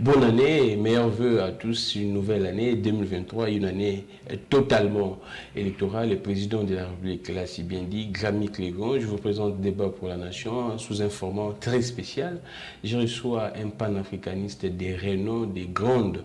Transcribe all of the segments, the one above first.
Bonne année et meilleurs vœux à tous. Une nouvelle année 2023, une année totalement électorale. Le président de la République l'a si bien dit, Grammy Clégon. Je vous présente Débat pour la Nation sous un format très spécial. Je reçois un panafricaniste des renom, des grandes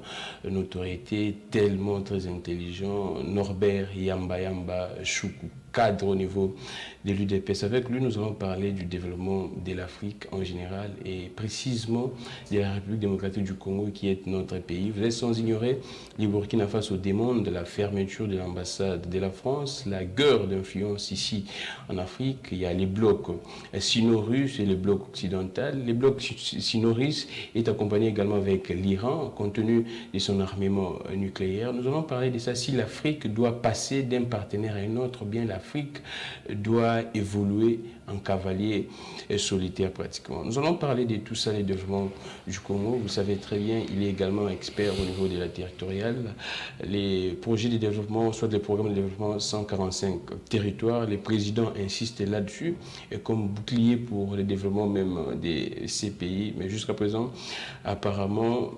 notoriétés, tellement très intelligent, Norbert Yamba Choukou, cadre au niveau de l'UDPS. Avec lui, nous allons parler du développement de l'Afrique en général et précisément de la République démocratique du Congo qui est notre pays. Vous êtes sans ignorer, le Burkina Faso demande la fermeture de l'ambassade de la France, la guerre d'influence ici en Afrique. Il y a les blocs sino-russes et le bloc occidental. Le bloc sino-russe est accompagné également avec l'Iran compte tenu de son armement nucléaire. Nous allons parler de ça. Si l'Afrique doit passer d'un partenaire à un autre, bien l'Afrique doit évoluer en cavalier solitaire pratiquement. Nous allons parler de tout ça, les développements du Congo. Vous savez très bien, il est également expert au niveau de la territoriale. Les projets de développement, soit les programmes de développement 145 territoires, les présidents insistent là-dessus et comme bouclier pour le développement même de ces pays. Mais jusqu'à présent, apparemment,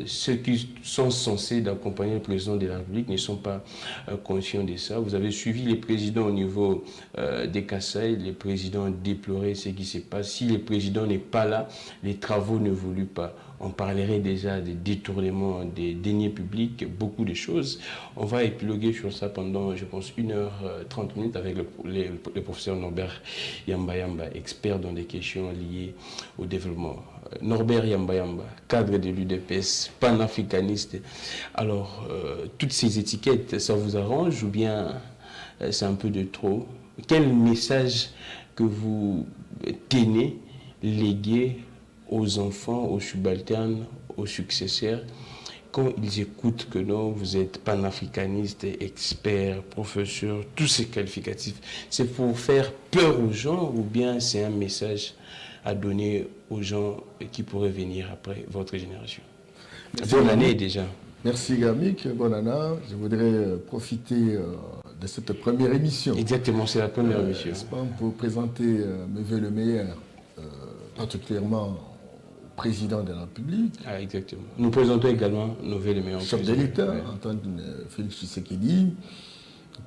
ceux qui sont censés accompagner le président de la République ne sont pas conscients de ça. Vous avez suivi les présidents au niveau des Kassai, les présidents déploraient ce qui se passe. Si le président n'est pas là, les travaux ne voulaient pas. On parlerait déjà des détournements des deniers publics, beaucoup de choses. On va épiloguer sur ça pendant, je pense, 1h30 avec le professeur Norbert Yamba, expert dans des questions liées au développement. Norbert Yamba, cadre de l'UDPS, panafricaniste. Alors, toutes ces étiquettes, ça vous arrange ou bien c'est un peu de trop? Quel message que vous tenez légué aux enfants, aux subalternes, aux successeurs, quand ils écoutent que non, vous êtes panafricaniste, expert, professeur, tous ces qualificatifs, c'est pour faire peur aux gens ou bien c'est un message à donner aux gens qui pourraient venir après votre génération? Bonne année déjà. Merci Gamik, bonne année. Je voudrais profiter de cette première émission. Exactement, c'est la première émission. Pour présenter mes vœux le meilleur, particulièrement au président de la République. Ah, exactement. Nous présentons également nos vœux le meilleur. Chef de l'État, Antoine Félix Tshisekedi,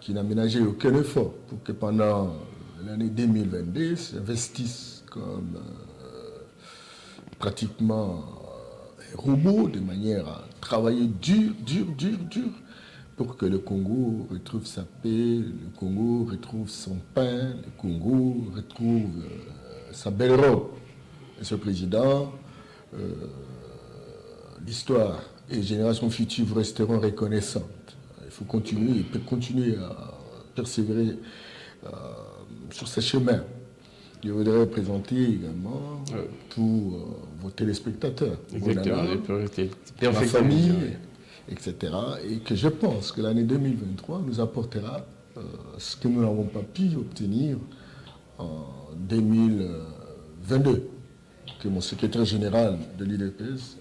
qui n'a ménagé aucun effort pour que pendant l'année 2022 s'investisse comme pratiquement un robot de manière à travailler dur, pour que le Congo retrouve sa paix, le Congo retrouve son pain, le Congo retrouve sa belle robe. Monsieur le Président, l'histoire et les générations futures resteront reconnaissantes. Il faut continuer à persévérer sur ce chemin. Je voudrais présenter également tous vos téléspectateurs, ma famille, etc. Et que je pense que l'année 2023 nous apportera ce que nous n'avons pas pu obtenir en 2022. Que mon secrétaire général de l'UDPS,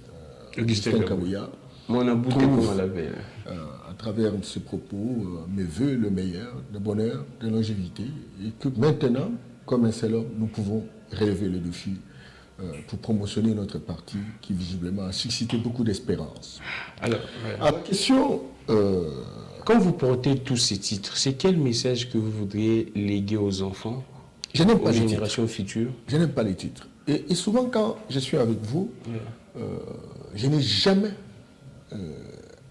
Augustin Kabouya, à travers ses propos, mes voeux le meilleur, le bonheur, de longévité, et que maintenant, comme un seul homme, nous pouvons relever le défi pour promotionner notre parti qui visiblement a suscité beaucoup d'espérance. Alors, à la question... quand vous portez tous ces titres, c'est quel message que vous voudriez léguer aux enfants, aux générations futures? Je n'aime pas les titres. Et souvent, quand je suis avec vous, je n'ai jamais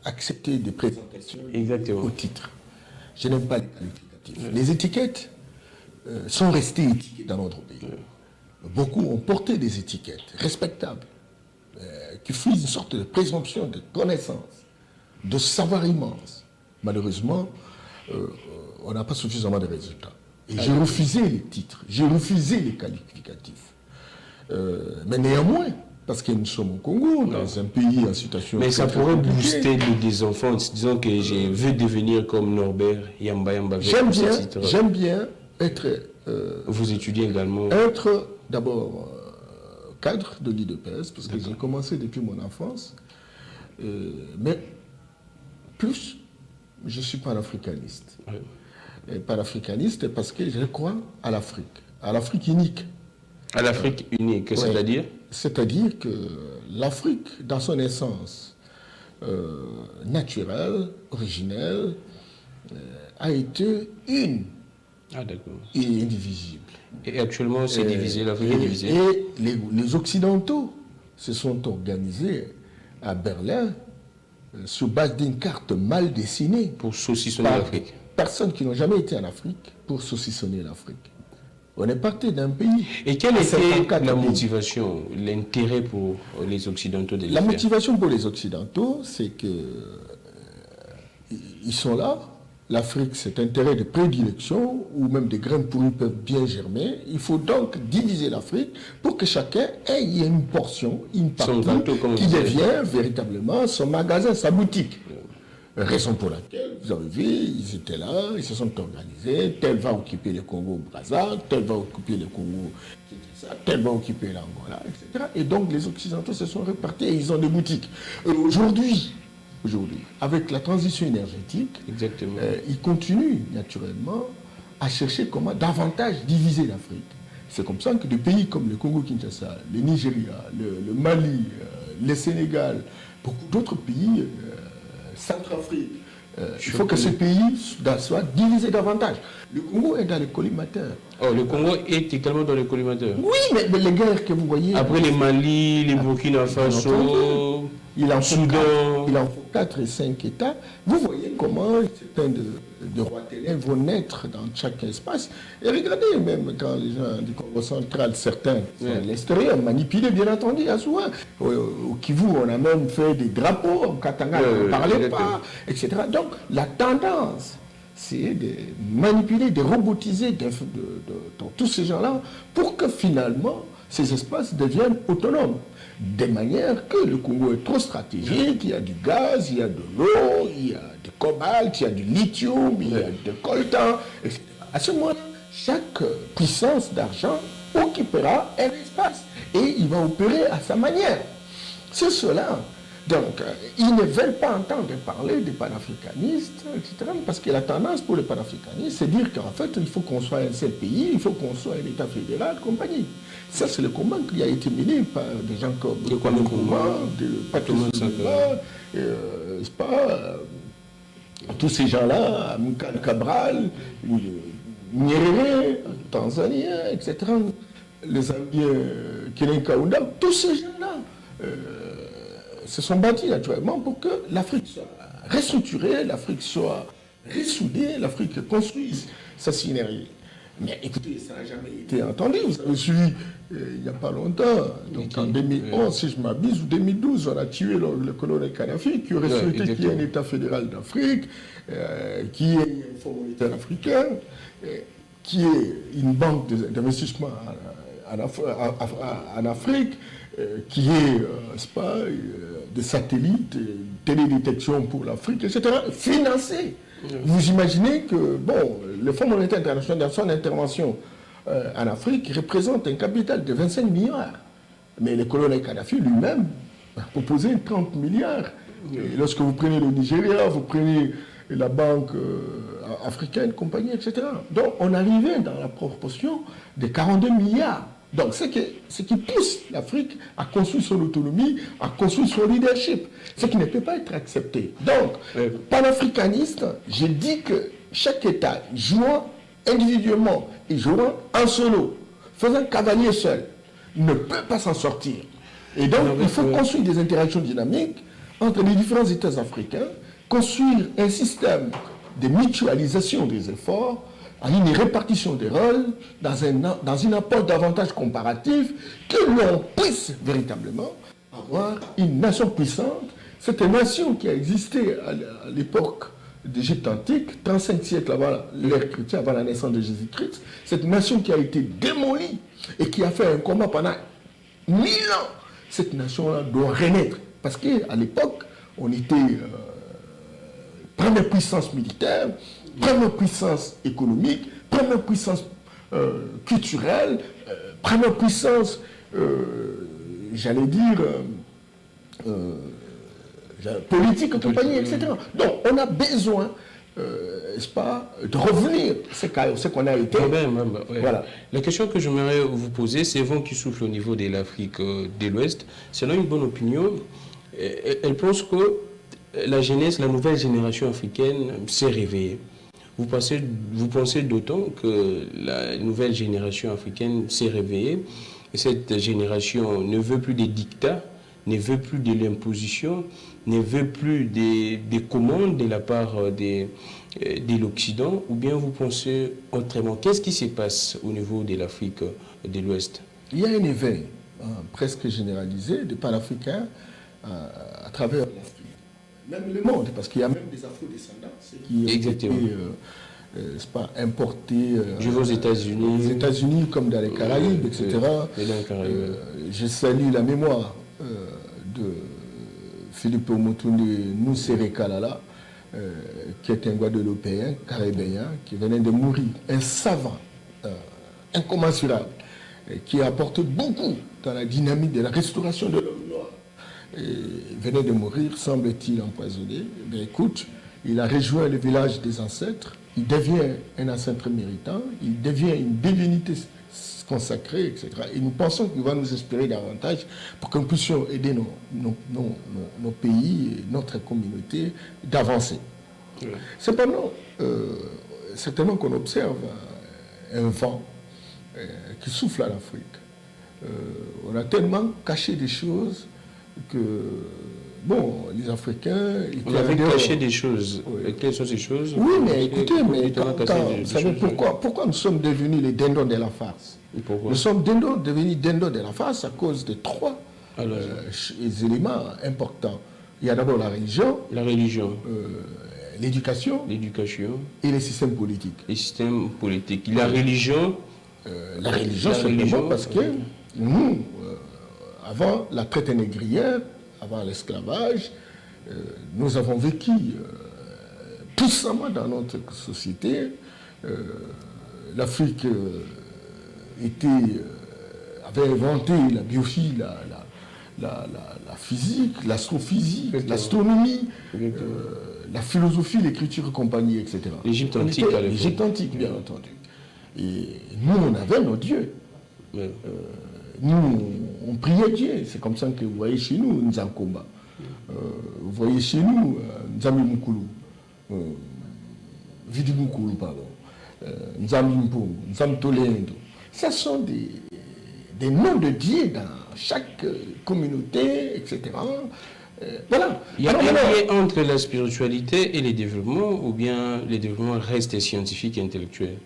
accepté des présentations au titre. Je n'aime pas les qualificatifs. Les étiquettes sont restées étiquettes dans notre pays. Beaucoup ont porté des étiquettes respectables, qui fuient une sorte de présomption de connaissance, de savoir immense. Malheureusement, on n'a pas suffisamment de résultats. Et j'ai refusé les titres, j'ai refusé les qualificatifs. Mais néanmoins, parce que nous sommes au Congo, dans un pays en situation... Mais ça pourrait booster des enfants, disons que je veux devenir comme Norbert Yamba. J'aime bien être... vous étudiez également... Être d'abord cadre de l'UDPS, parce que j'ai commencé depuis mon enfance. Mais plus, je suis panafricaniste. Et panafricaniste parce que je crois à l'Afrique unique. À l'Afrique unique, c'est-à-dire C'est-à-dire que l'Afrique, dans son essence naturelle, originelle, a été une et indivisible. Et actuellement, c'est divisé, l'Afrique est divisée. Et les Occidentaux se sont organisés à Berlin sur base d'une carte mal dessinée. Pour saucissonner l'Afrique. Personnes qui n'ont jamais été en Afrique pour saucissonner l'Afrique. On est parti d'un pays. Et quelle était la motivation, l'intérêt pour les Occidentaux de le La faire? motivation pour les Occidentaux, c'est que ils sont là. L'Afrique, c'est un terrain de prédilection où même des graines pourries peuvent bien germer. Il faut donc diviser l'Afrique pour que chacun ait une portion, une partie qui devient véritablement son magasin, sa boutique. Raison pour laquelle, vous avez vu, ils étaient là, ils se sont organisés, tel va occuper le Congo-Brazza, tel va occuper le Congo, tel va occuper l'Angola, etc. Et donc les Occidentaux se sont répartis et ils ont des boutiques. Aujourd'hui, avec la transition énergétique, ils continuent naturellement à chercher comment davantage diviser l'Afrique. C'est comme ça que des pays comme le Congo-Kinshasa, le Nigeria, le Mali, le Sénégal, beaucoup d'autres pays, Centrafrique, il faut que ce pays soit divisé davantage. Le Congo est dans le collimateur. Oh, le Congo est également dans le collimateur. Oui, mais les guerres que vous voyez... Après les Mali, les Burkina Faso, il en Soudan... Il en faut 4 et 5 États. Vous voyez comment certains de rois-télés vont naître dans chaque espace. Et regardez, même quand les gens du Congo central, certains sont à l'extérieur, manipulés bien entendu, à souvent. Au Kivu, on a même fait des drapeaux, en Katanga, on ne parlait pas, etc. Donc, la tendance, c'est de manipuler, de robotiser tous ces gens-là pour que finalement, ces espaces deviennent autonomes. De manière que le Congo est trop stratégique, il y a du gaz, il y a de l'eau, il y a du cobalt, il y a du lithium, il y a du coltan, etc. À ce moment-là, chaque puissance d'argent occupera un espace et il va opérer à sa manière. C'est cela. Donc, ils ne veulent pas entendre parler des panafricanistes, etc. Parce que la tendance pour les panafricanistes, c'est dire qu'en fait, il faut qu'on soit un seul pays, il faut qu'on soit un État fédéral, compagnie. Ça, c'est le combat qui a été mené par des gens comme Kwame Nkrumah, Patrice Lumumba, tous ces gens-là, Amilcar Cabral, Nyerere, Tanzanien, etc. Les Zambiens, Kenneth Kaunda, tous ces gens-là se sont bâtis naturellement pour que l'Afrique soit restructurée, l'Afrique soit ressoudée, l'Afrique construise sa synergie. Mais écoutez, ça n'a jamais été entendu. Vous avez suivi il n'y a pas longtemps, donc en 2011, si je m'abuse, ou 2012, on a tué le colonel Kadhafi, qui aurait souhaité qu'il y ait un État fédéral d'Afrique, qui ait un fonds monétaire africain, qui ait une banque d'investissement en Afrique, qui ait des satellites, télédétection pour l'Afrique, etc., financés. Vous imaginez que, bon, le Fonds monétaire international, dans son intervention en Afrique, représente un capital de 25 milliards. Mais le colonel Kadhafi lui-même a proposé 30 milliards. Et lorsque vous prenez le Nigeria, vous prenez la Banque africaine, compagnie, etc. Donc, on arrivait dans la proportion de 42 milliards. Donc, ce qui pousse l'Afrique à construire son autonomie, à construire son leadership, ce qui ne peut pas être accepté. Donc, panafricaniste, je dis que chaque État jouant individuellement et jouant en solo, faisant cavalier seul, ne peut pas s'en sortir. Et donc, il faut construire des interactions dynamiques entre les différents États africains, construire un système de mutualisation des efforts, à une répartition des rôles, dans une approche davantage comparative, que l'on puisse véritablement avoir une nation puissante. Cette nation qui a existé à l'époque d'Égypte antique, 35 siècles avant l'ère chrétienne, avant la naissance de Jésus-Christ, cette nation qui a été démolie et qui a fait un combat pendant 1000 ans, cette nation-là doit renaître. Parce qu'à l'époque, on était première puissance militaire, première puissance économique, première puissance culturelle, première puissance, j'allais dire, politique, compagnie, etc. Donc, on a besoin n'est-ce pas, de revenir ce qu'on a été. Ouais. Voilà. La question que j'aimerais vous poser, c'est vent qui souffle au niveau de l'Afrique de l'Ouest. Selon une bonne opinion, elle pense que la jeunesse, la nouvelle génération africaine s'est réveillée. Vous pensez d'autant que la nouvelle génération africaine s'est réveillée et cette génération ne veut plus des dictats, ne veut plus de l'imposition, ne veut plus des commandes de la part de l'Occident, ou bien vous pensez autrement? Qu'est-ce qui se passe au niveau de l'Afrique de l'Ouest? Il y a un éveil presque généralisé de panafricains à travers l'Afrique. Même le monde, parce qu'il y a même des afro-descendants qui ont été importés aux États-Unis comme dans les Caraïbes, etc. Je salue la mémoire de Philippe Omotunde Nusere Kalala, qui est un Guadeloupéen, caribéen, qui venait de mourir, un savant incommensurable, qui a apporté beaucoup dans la dynamique de la restauration de l'homme noir. Il venait de mourir, semble-t-il, empoisonné. Mais écoute, il a rejoint le village des ancêtres, il devient un ancêtre méritant, il devient une divinité consacrée, etc. Et nous pensons qu'il va nous inspirer davantage pour que nous puissions aider nos pays, notre communauté d'avancer. Ouais. Cependant, certainement qu'on observe un vent qui souffle à l'Afrique. On a tellement caché des choses que, bon, les Africains... On avait caché des choses. Oui. Quelles sont ces choses? Oui, mais écoutez, vous savez pourquoi nous sommes devenus les dindons de la farce? Nous sommes devenus dindons de la farce à cause de trois éléments importants. Il y a d'abord la religion. L'éducation. Et les systèmes politiques. La religion, simplement parce que nous, avant la traite négrière, avant l'esclavage, nous avons vécu puissamment dans notre société. L'Afrique avait inventé la biochimie, la physique, l'astrophysique, l'astronomie, la philosophie, l'écriture et compagnie, etc. L'Égypte antique, l'Égypte antique, bien entendu. Et nous, on avait nos dieux. Nous, on priait Dieu. C'est comme ça que vous voyez chez nous, Nzankomba. Vous voyez chez nous, Nzambi Mukulu. Vidi Mukulu, pardon. Nzambi Mpungu, Nzambi Tolendo. Ce sont des noms de Dieu dans chaque communauté, etc. Voilà. Il y a un lien entre la spiritualité et les développements, ou bien les développements restent scientifiques et intellectuels?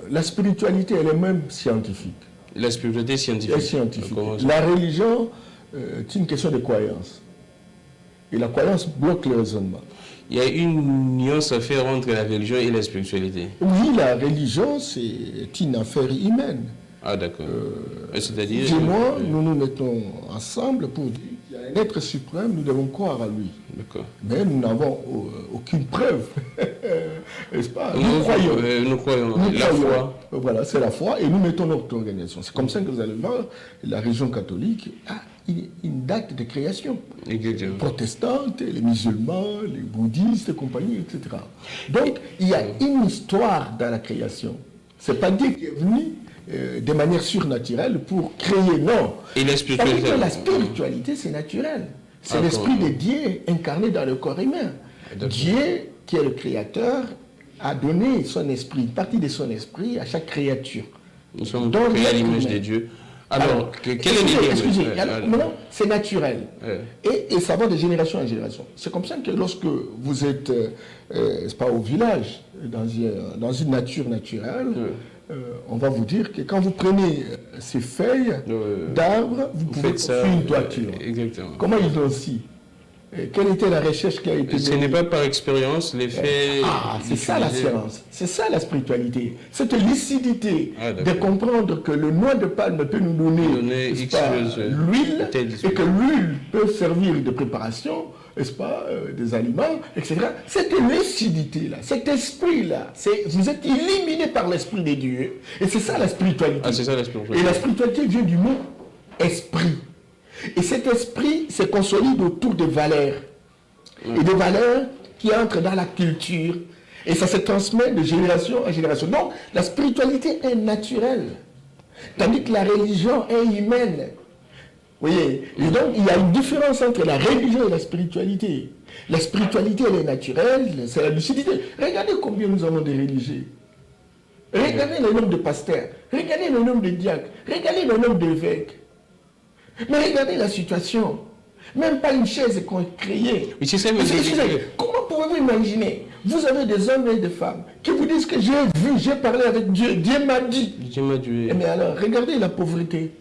La spiritualité, elle est même scientifique. La spiritualité scientifique. Elle est scientifique. La religion, c'est une question de croyance. Et la croyance bloque le raisonnement. Il y a une nuance à faire entre la religion et la spiritualité. Oui, la religion, c'est une affaire humaine. Ah, d'accord. C'est-à-dire... Dis-moi, nous nous mettons ensemble pour dire qu'il y a un être suprême, nous devons croire à lui. D'accord. Mais nous n'avons aucune preuve. N'est-ce pas? Nous croyons. La foi. Voilà, c'est la foi. Et nous mettons notre organisation. C'est comme ça que vous allez voir, la religion catholique a une date de création. Exactement. Les protestantes, les musulmans, les bouddhistes et compagnie, etc. Donc, il y a une histoire dans la création. Ce n'est pas Dieu qui est venu de manière surnaturelle pour créer, non. Et la spiritualité? La spiritualité, c'est naturel. C'est l'esprit de Dieu incarné dans le corps humain. Dieu, qui est le créateur, a donné son esprit, une partie de son esprit à chaque créature. Nous sommes créés à l'image de Dieu. Alors, quel est l'idée? C'est naturel. Et ça va de génération en génération. C'est comme ça que lorsque vous êtes pas au village, dans une nature naturelle, on va vous dire que quand vous prenez ces feuilles d'arbres, vous pouvez construire une toiture. Exactement. Comment ils l'ont aussi? Quelle était la recherche qui a été menée? Ce n'est pas par expérience, les faits... c'est ça la science, c'est ça la spiritualité. Cette lucidité de comprendre que le noix de palme peut nous donner l'huile, et que l'huile peut servir de préparation, n'est-ce pas, des aliments, etc. Cette lucidité-là, cet esprit-là, vous êtes illuminé par l'esprit de Dieu, et c'est ça la spiritualité. Ah, c'est ça la spiritualité. Et la spiritualité vient du mot esprit. Et cet esprit se consolide autour des valeurs. Et des valeurs qui entre dans la culture. Et ça se transmet de génération en génération. Donc, la spiritualité est naturelle. Tandis que la religion est humaine. Vous voyez? Et donc, il y a une différence entre la religion et la spiritualité. La spiritualité, elle est naturelle, c'est la lucidité. Regardez combien nous avons de religieux. Regardez le nombre de pasteurs. Regardez le nombre de diacres. Regardez le nombre d'évêques. Mais regardez la situation. Même pas une chaise qu'on a créée. Comment pouvez-vous imaginer? Vous avez des hommes et des femmes qui vous disent que j'ai vu, j'ai parlé avec Dieu, Dieu m'a dit. Dieu m'a dit. Mais alors, regardez la pauvreté.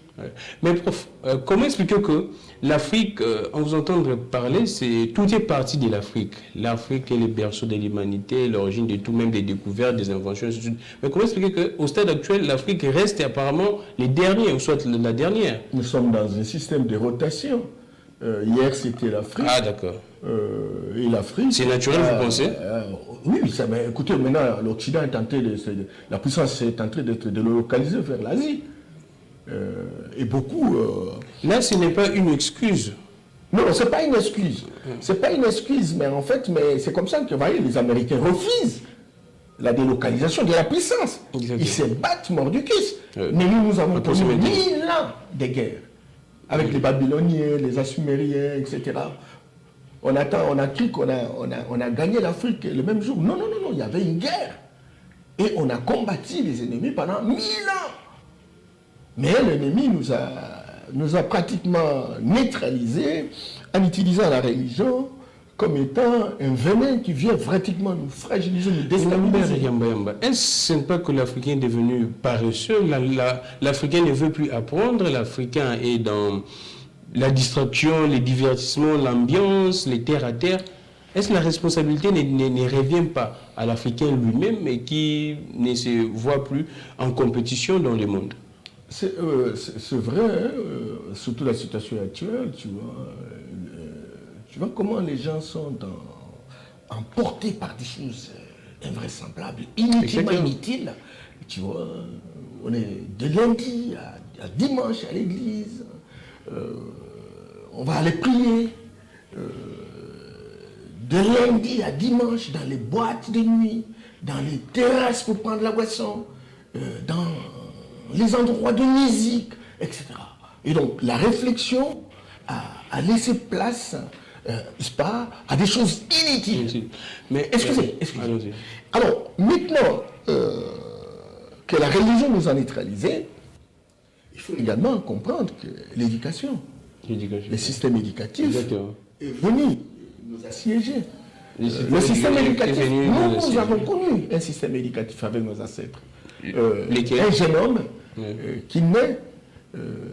Mais prof, comment expliquer que l'Afrique, en vous entendre parler, tout est parti de l'Afrique. L'Afrique est le berceau de l'humanité, l'origine de tout, même des découvertes, des inventions. Mais comment expliquer qu'au stade actuel, l'Afrique reste apparemment les derniers, ou soit la dernière? Nous sommes dans un système de rotation. Hier, c'était l'Afrique. Ah, d'accord. Et l'Afrique... C'est naturel, vous pensez? Oui, ça, mais écoutez, maintenant, l'Occident est tenté la puissance est en train de le localiser vers l'Asie. Et beaucoup... Là, ce n'est pas une excuse. Non, ce n'est pas une excuse. C'est pas une excuse, mais en fait, c'est comme ça que, vous voyez, les Américains refusent la délocalisation de la puissance. Exactement. Ils se battent mordicus. Mais nous avons connu 1000 ans de guerre. Avec les Babyloniens, les Assumériens, etc. On a cru qu'on a gagné l'Afrique le même jour. Non, il y avait une guerre. Et on a combattu les ennemis pendant 1000 ans. Mais l'ennemi nous a pratiquement neutralisés en utilisant la religion comme étant un venin qui vient pratiquement nous fragiliser, nous déstabiliser. Est-ce pas que l'Africain est devenu paresseux? L'Africain ne veut plus apprendre, l'Africain est dans la distraction, les divertissements, l'ambiance, les terre à terre. Est-ce que la responsabilité ne revient pas à l'Africain lui-même et qui ne se voit plus en compétition dans le monde? C'est vrai, hein, surtout la situation actuelle, tu vois comment les gens sont emportés par des choses invraisemblables, inutilement inutiles. Tu vois, on est de lundi à dimanche à l'église, on va aller prier, de lundi à dimanche dans les boîtes de nuit, dans les terrasses pour prendre la boisson, dans les endroits de musique, etc. Et donc, la réflexion a laissé place, à des choses inutiles. Mais excusez. Alors, maintenant que la religion nous a neutralisés, il faut également comprendre que l'éducation, le système éducatif est venu nous assiéger. Le système éducatif, nous avons connu un système éducatif avec nos ancêtres. Un jeune homme qui naît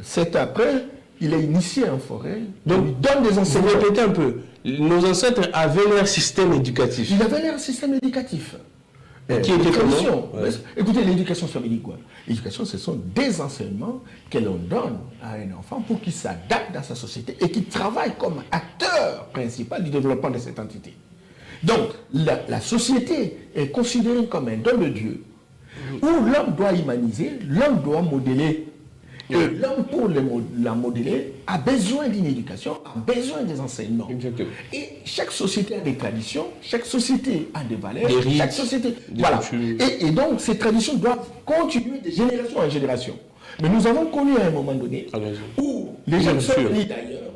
7 ans après, il est initié en forêt, donc il donne des enseignements. Vous répétez un peu, nos ancêtres avaient leur système éducatif. Ils avaient leur système éducatif. Qui était comment? Écoutez, l'éducation, ça veut dire quoi? L'éducation, ce sont des enseignements que l'on donne à un enfant pour qu'il s'adapte dans sa société et qu'il travaille comme acteur principal du développement de cette entité. Donc, la société est considérée comme un don de Dieu, où l'homme doit humaniser, l'homme doit modeler. Et l'homme, pour la modeler, a besoin d'une éducation, a besoin des enseignements. Exactement. Et chaque société a des traditions, chaque société a des valeurs, des rites, chaque société... Voilà. Et donc, ces traditions doivent continuer de génération en génération. Mais nous avons connu à un moment donné où les gens sont venus d'ailleurs,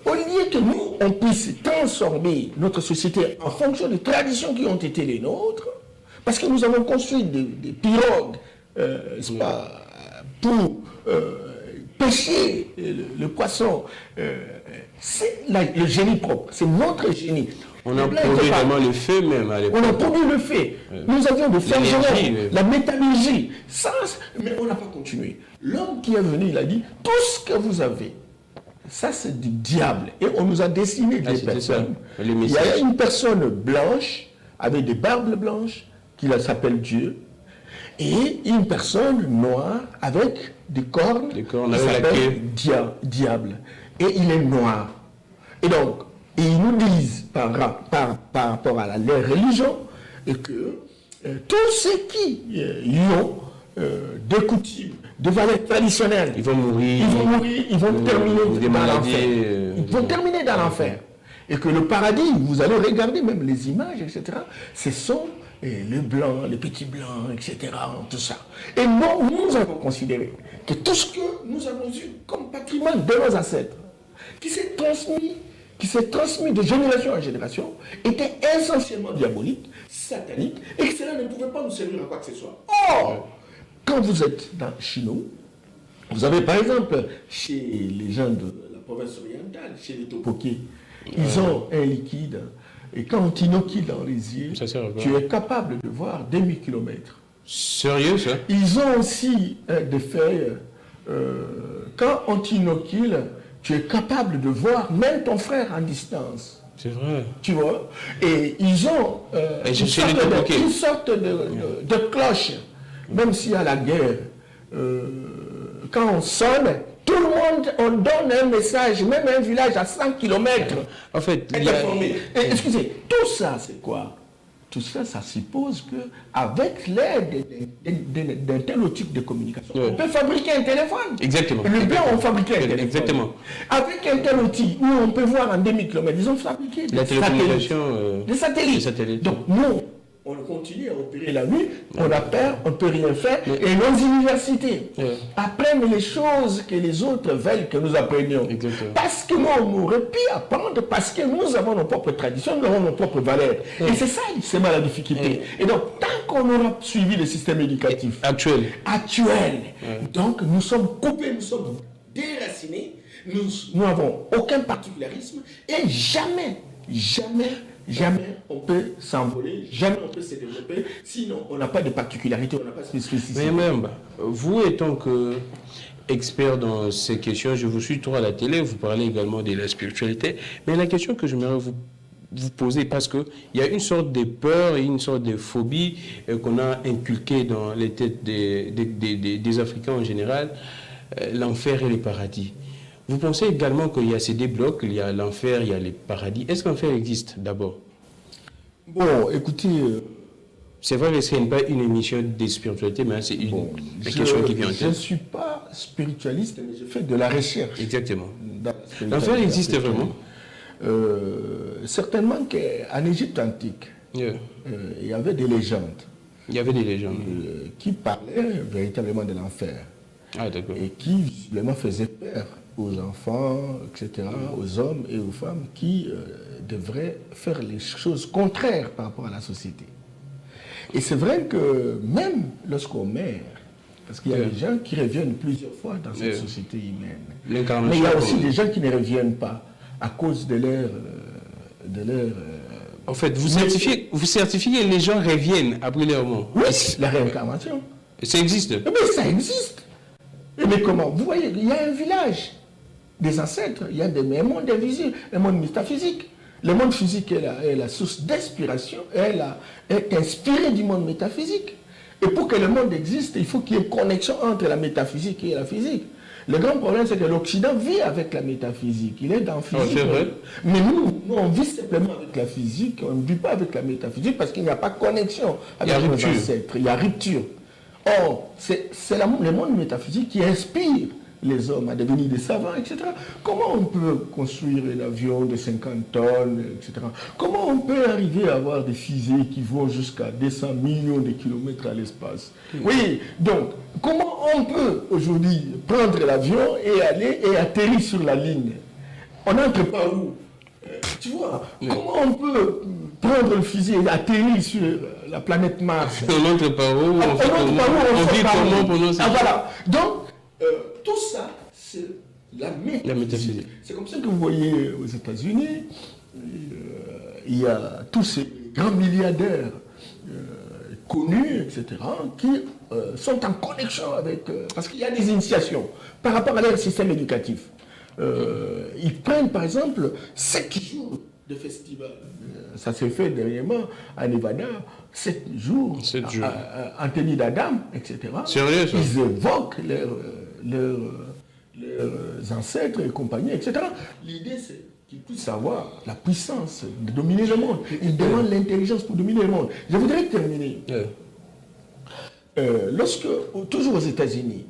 au lieu que nous, on puisse transformer notre société en fonction des traditions qui ont été les nôtres, parce que nous avons construit des pirogues, pour pêcher le poisson. C'est le génie propre, c'est notre génie. On a produit vraiment le feu même à l'époque. On a produit le feu. Nous avions de forgeron, la métallurgie. Ça, mais on n'a pas continué. L'homme qui est venu, il a dit, tout ce que vous avez, ça c'est du diable. Et on nous a dessiné des personnes. Il y a une personne blanche, avec des barbes blanches, qui s'appelle Dieu, et une personne noire avec des cornes qui s'appelle diable. Et il est noir. Et donc, ils nous disent par rapport à leur religion que tous ceux qui y ont des coutumes, des valeurs traditionnelles, ils vont mourir, ils vont terminer dans l'enfer. Ils vont terminer dans l'enfer. Et que le paradis, vous allez regarder même les images, etc., ce sont les blancs, les petits blancs, etc., tout ça. Et nous avons considéré que tout ce que nous avons eu comme patrimoine de nos ancêtres, qui s'est transmis de génération en génération, était essentiellement diabolique, satanique, et que cela ne pouvait pas nous servir à quoi que ce soit. Or, quand vous êtes chez nous, vous avez par exemple, chez les gens de la province orientale, chez les Topoké, ils ont un liquide, et quand on t'inocule dans les yeux, tu es capable de voir des demi-kilomètres. Sérieux, ça? Ils ont aussi des feuilles, quand on t'inocule, tu es capable de voir même ton frère en distance. C'est vrai. Tu vois? Et ils ont une sorte de cloche, même s'il y a la guerre. Quand on sonne, tout le monde, on donne un message, même un village à 100 km. En fait, excusez, tout ça, c'est quoi? Tout ça, ça suppose qu'avec l'aide d'un tel outil de communication, on peut fabriquer un téléphone. Exactement. Les Blancs ont fabriqué un téléphone. Exactement. Avec un tel outil où on peut voir en demi-kilomètres, ils ont fabriqué des satellites. Donc nous, on continue à opérer la nuit, on a peur, on ne peut rien faire, et nos universités apprennent les choses que les autres veulent que nous apprenions. Exactement. Parce que nous, on aurait pu apprendre, parce que nous avons nos propres traditions, nous avons nos propres valeurs. Et c'est ça, c'est la difficulté. Et donc, tant qu'on aura suivi le système éducatif actuel, donc nous sommes coupés, nous sommes déracinés, nous n'avons aucun particularisme, et jamais on peut s'envoler, jamais on peut se développer, sinon on n'a pas de particularité, on n'a pas de spécificité. Mais même, vous étant que expert dans ces questions, je vous suis trop à la télé, vous parlez également de la spiritualité, mais la question que j'aimerais vous poser, parce qu'il y a une sorte de peur et une sorte de phobie qu'on a inculquée dans les têtes des Africains en général, l'enfer et le paradis. Vous pensez également qu'il y a ces deux blocs, il y a l'enfer, il y a les paradis. Est-ce que l'enfer existe d'abord? Bon, écoutez... c'est vrai que ce n'est pas une émission de spiritualité, mais c'est une question qui vient en tête. Je ne suis pas spiritualiste, mais je fais de la recherche. Exactement. L'enfer existe vraiment? Certainement qu'en Égypte antique, il y avait des légendes. Il y avait des légendes. Qui parlaient véritablement de l'enfer. Ah, d'accord. Et qui visiblement faisaient peur aux enfants, etc., aux hommes et aux femmes qui devraient faire les choses contraires par rapport à la société. Et c'est vrai que même lorsqu'on meurt, parce qu'il y a des gens qui reviennent plusieurs fois dans cette société humaine, mais il y a aussi des gens qui ne reviennent pas à cause de leur... en fait, vous certifiez que les gens reviennent après leur mort? Oui, la réincarnation. Ça existe? Mais ça existe. Mais comment? Vous voyez, il y a un village des ancêtres, il y a un monde invisible, un monde métaphysique. Le monde physique est la source d'inspiration, est inspiré du monde métaphysique. Et pour que le monde existe, il faut qu'il y ait une connexion entre la métaphysique et la physique. Le grand problème, c'est que l'Occident vit avec la métaphysique. Il est dans la physique. Mais nous, on vit simplement avec la physique, on ne vit pas avec la métaphysique parce qu'il n'y a pas de connexion avec nos ancêtres. Il y a rupture. Or, c'est le monde métaphysique qui inspire les hommes à devenir des savants, etc. Comment on peut construire un avion de 50 tonnes, etc. Comment on peut arriver à avoir des fusées qui vont jusqu'à 200 millions de kilomètres à l'espace? Oui, donc, comment on peut aujourd'hui prendre l'avion et aller et atterrir sur la ligne? On entre par où? Tu vois, comment on peut prendre le fusil et atterrir sur la planète Mars? On entre par où? On vit comment pendant ça? Voilà. Donc, tout ça, c'est la métaphysique. C'est comme ça que vous voyez aux États-Unis, il y a tous ces grands milliardaires connus, etc., qui sont en connexion avec... parce qu'il y a des initiations par rapport à leur système éducatif. Ils prennent, par exemple, 7 jours de festival. Ça s'est fait dernièrement à Nevada, 7 jours, Anthony d'Adam, etc. Sérieux, ça? Ils évoquent leurs ancêtres et compagnie, etc. L'idée, c'est qu'ils puissent avoir la puissance de dominer le monde. Ils demandent l'intelligence pour dominer le monde. Je voudrais terminer. Lorsque, toujours aux États-Unis,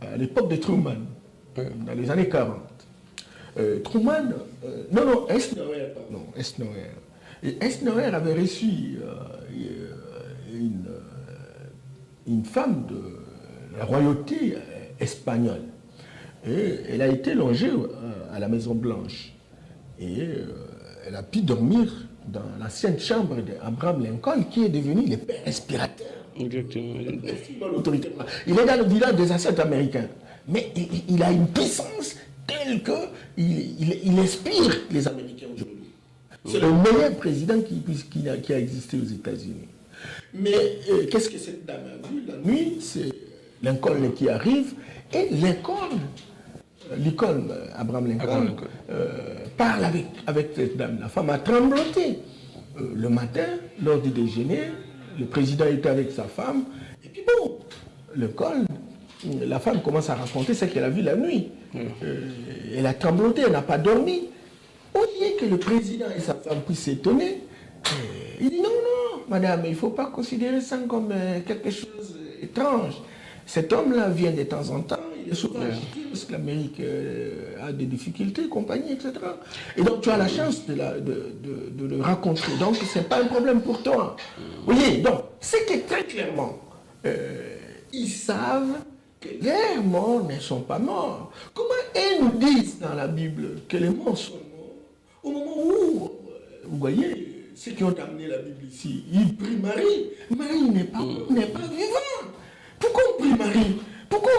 à l'époque de Truman, dans les années 40, Truman, non, Eisenhower, pardon, Eisenhower. Et Eisenhower avait reçu une femme de la royauté espagnole. Et elle a été logée à la Maison Blanche. Et elle a pu dormir dans l'ancienne chambre d'Abraham Lincoln, qui est devenu le père inspirateur. Exactement. Il est dans le village des ancêtres américains. Mais il a une puissance telle qu'il inspire les Américains aujourd'hui. C'est le meilleur président qui a existé aux États-Unis. Mais qu'est-ce que cette dame a vu la nuit? C'est Lincoln qui arrive et Abraham Lincoln parle avec cette dame. La femme a trembloté. Le matin, lors du déjeuner, le président était avec sa femme. Et puis bon, Lincoln, la femme commence à raconter ce qu'elle a vu la nuit. Elle a trembloté, elle n'a pas dormi. Au lieu que le président et sa femme puissent s'étonner, il dit non, madame, il ne faut pas considérer ça comme quelque chose d'étrange. Cet homme-là vient de temps en temps, il est souvent agité parce que l'Amérique a des difficultés, compagnie, etc. Et donc tu as la chance de le rencontrer. Donc ce n'est pas un problème pour toi. Vous voyez, donc c'est que très clairement, ils savent que les morts ne sont pas morts. Comment ils nous disent dans la Bible que les morts sont morts? Au moment où, vous voyez, ceux qui ont amené la Bible ici, ils prient Marie. Marie n'est pas vivante. Pourquoi on prie Marie? Pourquoi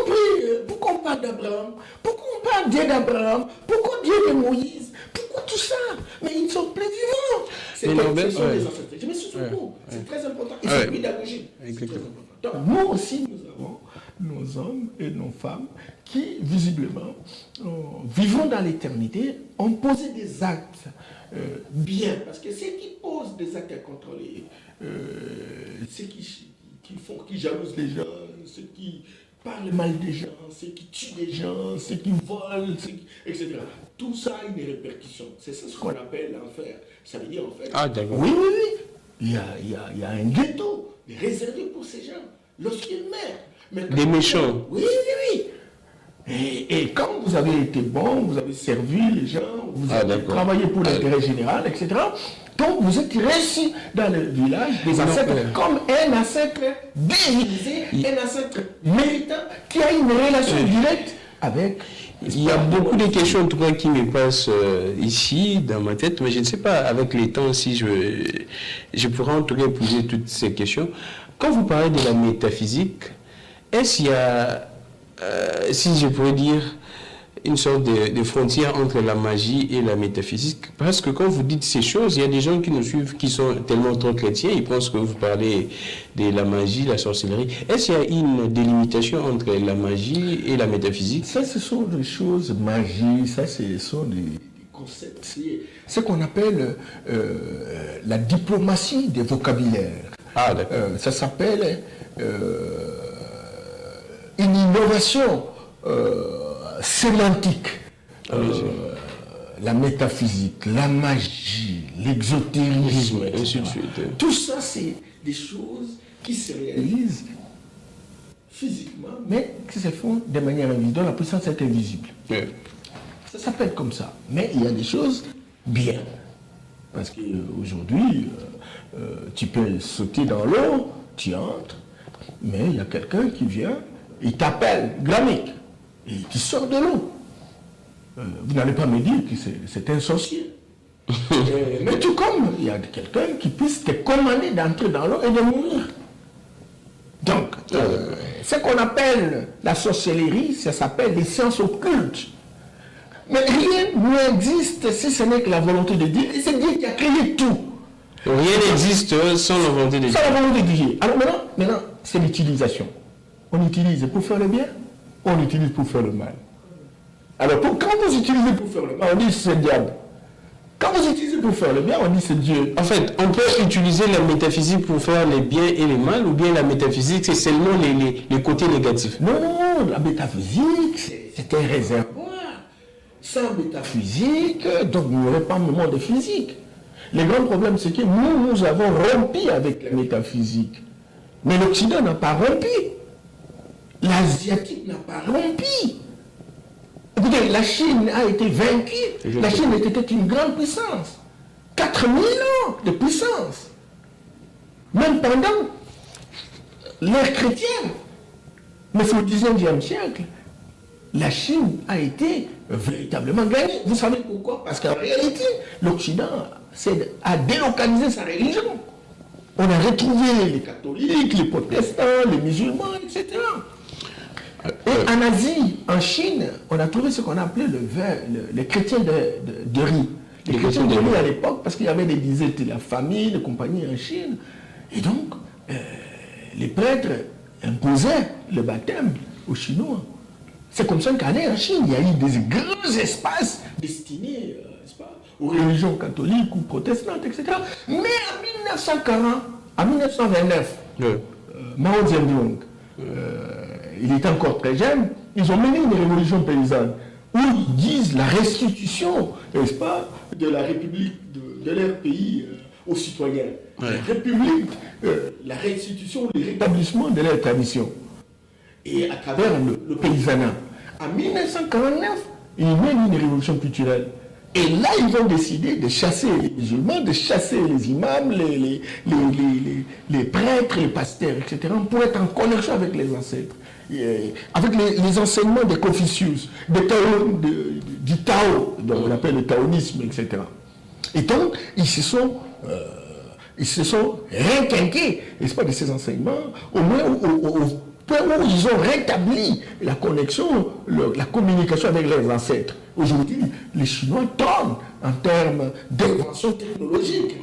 on parle d'Abraham? Pourquoi on parle Dieu d'Abraham? Pourquoi Dieu de Moïse? Pourquoi tout ça? Mais ils ne sont plus vivants. Ce sont des ancêtres. Je me suis souvenu. C'est très important. Et c'est pédagogique. Donc nous aussi, nous avons nos hommes et nos femmes qui, visiblement, vivront dans l'éternité, ont posé des actes bien. Parce que ceux qui posent des actes incontrôlés, ceux qui jalousent les gens, ceux qui parlent mal des gens, ceux qui tuent des gens, ceux qui volent, etc. Tout ça a une répercussion. C'est ça ce qu'on appelle l'enfer. Ça veut dire en fait... Ah, d'accord. Oui. Il y a un ghetto réservé pour ces gens. Lorsqu'ils meurent. Des méchants. Oui. Et quand vous avez été bon, vous avez servi les gens, vous avez travaillé pour l'intérêt général, etc. Donc vous êtes reçu dans le village des ancêtres comme un ancêtre déguisé, un ancêtre méritant qui a une relation directe avec... Il y a beaucoup de questions en tout cas qui me passent ici dans ma tête, mais je ne sais pas avec les temps si je pourrais en tout cas poser toutes ces questions. Quand vous parlez de la métaphysique, est-ce qu'il y a, si je pourrais dire, une sorte de frontière entre la magie et la métaphysique? Parce que quand vous dites ces choses, il y a des gens qui nous suivent qui sont tellement trop chrétiens, ils pensent que vous parlez de la magie, la sorcellerie. Est-ce qu'il y a une délimitation entre la magie et la métaphysique? Ça, ce sont des choses magiques, ça, ce sont des concepts. C'est ce qu'on appelle la diplomatie des vocabulaires. Ah, d'accord. Ça s'appelle une innovation sémantique. La métaphysique, la magie, l'exotérisme, etc. Tout ça, c'est des choses qui se réalisent physiquement, mais qui se font de manière invisible, dont la puissance est invisible. Ça s'appelle comme ça. Mais il y a des choses bien. Parce qu'aujourd'hui, tu peux sauter dans l'eau, tu entres, mais il y a quelqu'un qui vient, il t'appelle Gramic, et tu sors de l'eau. Vous n'allez pas me dire que c'est un sorcier. Mais tout comme il y a quelqu'un qui puisse te commander d'entrer dans l'eau et de mourir. Donc, ce qu'on appelle la sorcellerie, ça s'appelle les sciences occultes. Mais rien n'existe si ce n'est que la volonté de Dieu. Et c'est Dieu qui a créé tout. Rien n'existe sans la volonté de Dieu. Sans la volonté de Dieu. Alors maintenant c'est l'utilisation. On utilise pour faire le bien, on utilise pour faire le mal. Alors quand vous utilisez pour faire le mal, on dit c'est le diable. Quand vous utilisez pour faire le bien, on dit c'est Dieu. En fait, on peut utiliser la métaphysique pour faire les biens et les mal, ou bien la métaphysique, c'est seulement les côtés négatifs. Non, la métaphysique, c'est un réservoir. Sans métaphysique, donc il n'y aurait pas de monde physique. Le grand problème, c'est que nous avons rompu avec la métaphysique. Mais l'Occident n'a pas rompu. L'Asiatique n'a pas rompu. Écoutez, la Chine a été vaincue. La Chine était une grande puissance. 4000 ans de puissance. Même pendant l'ère chrétienne. Mais c'est au 19e siècle. La Chine a été véritablement gagnée. Vous savez pourquoi? Parce qu'en réalité, l'Occident a délocalisé sa religion. On a retrouvé les catholiques, les protestants, les musulmans, etc. Et en Asie, en Chine, on a trouvé ce qu'on appelait les chrétiens de riz. Les chrétiens de riz à l'époque, parce qu'il y avait des disettes de la famille, de compagnie en Chine. Et donc, les prêtres imposaient le baptême aux Chinois. C'est comme ça qu'en Chine, il y a eu des grands espaces destinés aux religions catholiques ou protestantes, etc. Mais en 1940, en 1929, Mao Zedong, il était encore très jeune, ils ont mené une révolution paysanne où ils disent la restitution, n'est-ce pas, de la République de leur pays aux citoyens. La République, la restitution, le rétablissement de leur tradition. Et à travers le paysanat. En 1949, ils mènent une révolution culturelle. Et là, ils ont décidé de chasser les musulmans, de chasser les imams, les prêtres, les pasteurs, etc., pour être en connexion avec les ancêtres, avec les enseignements de Confucius, du Tao, dont on appelle le taoïsme, etc. Et donc, ils se sont requinqués, n'est-ce pas, de ces enseignements, au moins au point où ils ont rétabli la connexion, la communication avec leurs ancêtres. Aujourd'hui, les Chinois tombent en termes d'invention technologique.